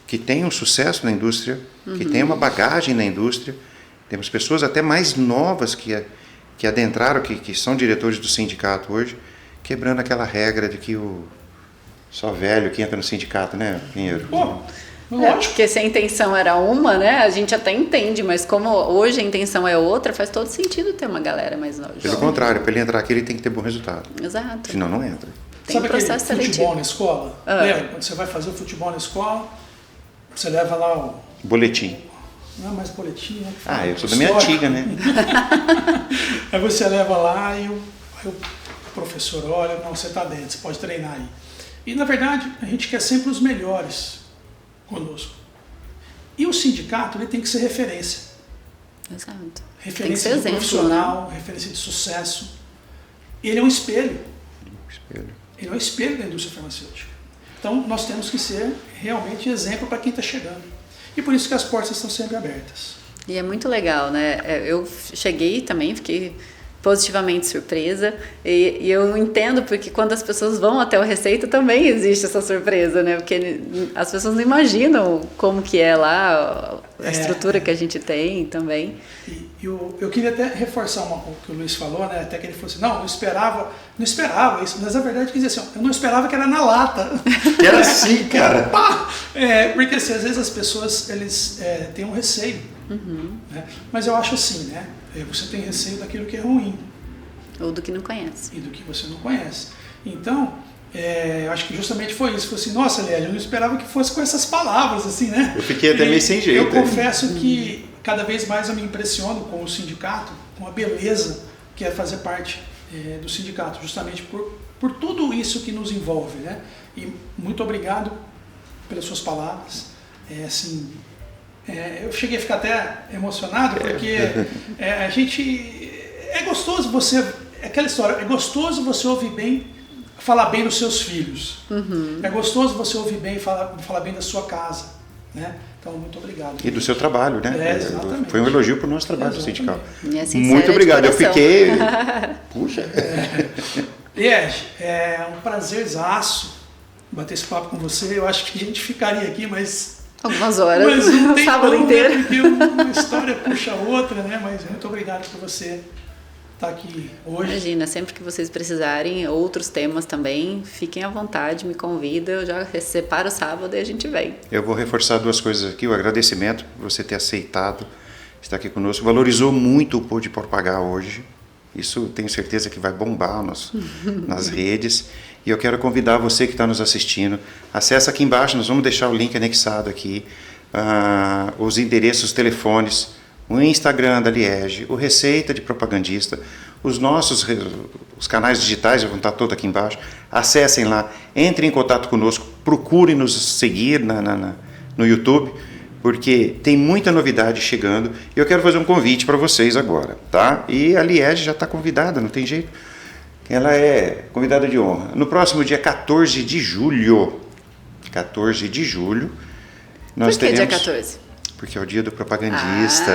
que têm um sucesso na indústria, que têm uma bagagem na indústria, temos pessoas até mais novas que adentraram, que são diretores do sindicato hoje, quebrando aquela regra de que o só velho que entra no sindicato, né, Pinheiro? Porque se a intenção era uma, né, a gente até entende, mas como hoje a intenção é outra, faz todo sentido ter uma galera mais nova. Pelo contrário, para ele entrar aqui ele tem que ter bom resultado. Exato. Senão não entra. Tem Sabe processo aquele futebol seletivo na escola? Lembra? Quando você vai fazer o futebol na escola, você leva lá o... Boletim. Não é mais boletim, né? Eu sou da minha antiga, né? Aí você leva lá e o professor olha, não, você está dentro, você pode treinar aí. E, na verdade, a gente quer sempre os melhores conosco. E o sindicato, ele tem que ser referência. Exato. Referência tem que ser de exemplo, profissional, né? Referência de sucesso. Ele é um espelho. Ele é um espelho da indústria farmacêutica. Então, nós temos que ser realmente exemplo para quem está chegando. E por isso que as portas estão sempre abertas. E é muito legal, né? Eu cheguei também, fiquei positivamente surpresa e eu entendo porque quando as pessoas vão até o Receita também existe essa surpresa, né? Porque as pessoas não imaginam como que é lá, a estrutura que a gente tem também. E eu queria até reforçar o que o Luiz falou, né? Até que ele falou assim, não esperava isso, mas a verdade quer dizer assim, eu não esperava que era na lata. Que era assim, cara. Porque assim, às vezes as pessoas eles têm um receio, né? Mas eu acho assim, né? Você tem receio daquilo que é ruim. Ou do que não conhece. E do que você não conhece. Então, eu acho que justamente foi isso. Foi assim, nossa, Lélia, eu não esperava que fosse com essas palavras, assim, né? Eu fiquei até meio sem jeito. Eu confesso que cada vez mais eu me impressiono com o sindicato, com a beleza que é fazer parte do sindicato, justamente por tudo isso que nos envolve, né? E muito obrigado pelas suas palavras. Eu cheguei a ficar até emocionado, porque a gente... É gostoso você... Aquela história, é gostoso você ouvir bem, falar bem dos seus filhos. É gostoso você ouvir bem, falar bem da sua casa, né? Então, muito obrigado. E do seu trabalho, né? Exatamente. Foi um elogio para o nosso trabalho sindical. Muito obrigado. Eu fiquei... Puxa. Liege, é um prazerzaço bater esse papo com você. Eu acho que a gente ficaria aqui, mas... Algumas horas, mas não tem sábado como, inteiro. Porque uma história puxa a outra, né? Mas muito obrigado por você estar aqui hoje. Imagina, sempre que vocês precisarem, outros temas também, fiquem à vontade, me convida, eu já separo o sábado e a gente vem. Eu vou reforçar duas coisas aqui, o agradecimento por você ter aceitado estar aqui conosco, valorizou muito o Pode Propagar hoje, isso tenho certeza que vai bombar nas redes, e eu quero convidar você que está nos assistindo, acessa aqui embaixo, nós vamos deixar o link anexado aqui, os endereços, os telefones, o Instagram da Liege, o Receita de Propagandista, os canais digitais vão estar todos aqui embaixo. Acessem lá, entrem em contato conosco, procurem nos seguir no YouTube, porque tem muita novidade chegando. E eu quero fazer um convite para vocês agora, tá? E a Liege já está convidada, não tem jeito. Ela é convidada de honra. No próximo dia 14 de julho, nós Por que teremos... dia 14? Porque é o dia do propagandista.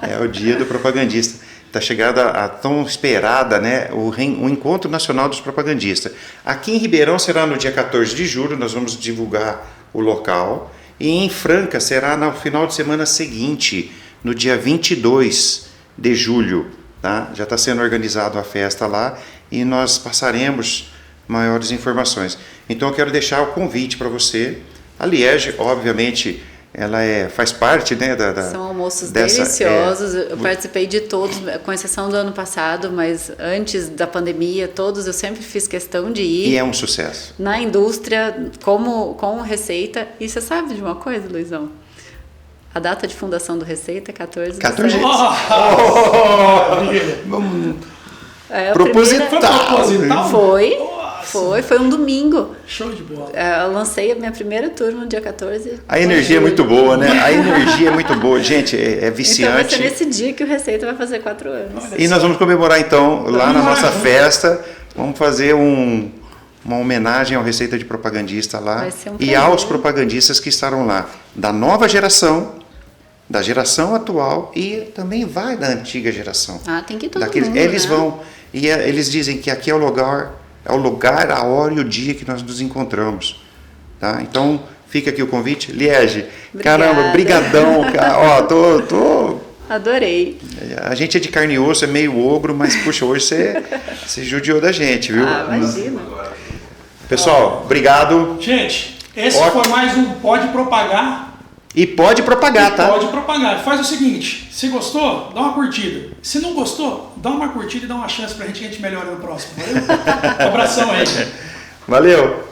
É o dia do propagandista. Está chegando a tão esperada, né, o Encontro Nacional dos Propagandistas. Aqui em Ribeirão será no dia 14 de julho, nós vamos divulgar o local. E em Franca será no final de semana seguinte, no dia 22 de julho. Tá? Já está sendo organizado a festa lá e nós passaremos maiores informações. Então eu quero deixar o convite para você. A Liege, obviamente... ela faz parte, né, São almoços deliciosos, eu participei de todos, com exceção do ano passado, mas antes da pandemia, todos eu sempre fiz questão de ir. E é um sucesso. Na indústria, com Receita. E você sabe de uma coisa, Luizão? A data de fundação do Receita é 14 de 14 setembro. Proposital. Foi proposital? Foi um domingo. Show de bola. Eu lancei a minha primeira turma no dia 14. A energia é muito boa, né? A energia é muito boa. Gente, é viciante. Então vai ser nesse dia que o Receita vai fazer 4 anos. E nós vamos comemorar então, lá na nossa festa, vamos fazer uma homenagem ao Receita de Propagandista lá. Vai ser um E aos propagandistas que estarão lá, da nova geração, da geração atual e também vai da antiga geração. Tem que ir todo mundo, eles né? vão, e eles dizem que aqui é o lugar, a hora e o dia que nós nos encontramos. Tá? Então, fica aqui o convite. Liege, caramba, brigadão, cara. Adorei. A gente é de carne e osso, é meio ogro, mas, puxa, hoje você judiou da gente, viu? Imagina. Pessoal, obrigado. Gente, esse foi mais um Pode Propagar. E pode propagar, tá? Pode propagar. Faz o seguinte, se gostou, dá uma curtida. Se não gostou, dá uma curtida e dá uma chance pra gente que a gente melhore no próximo. Valeu? Um abração aí. Valeu.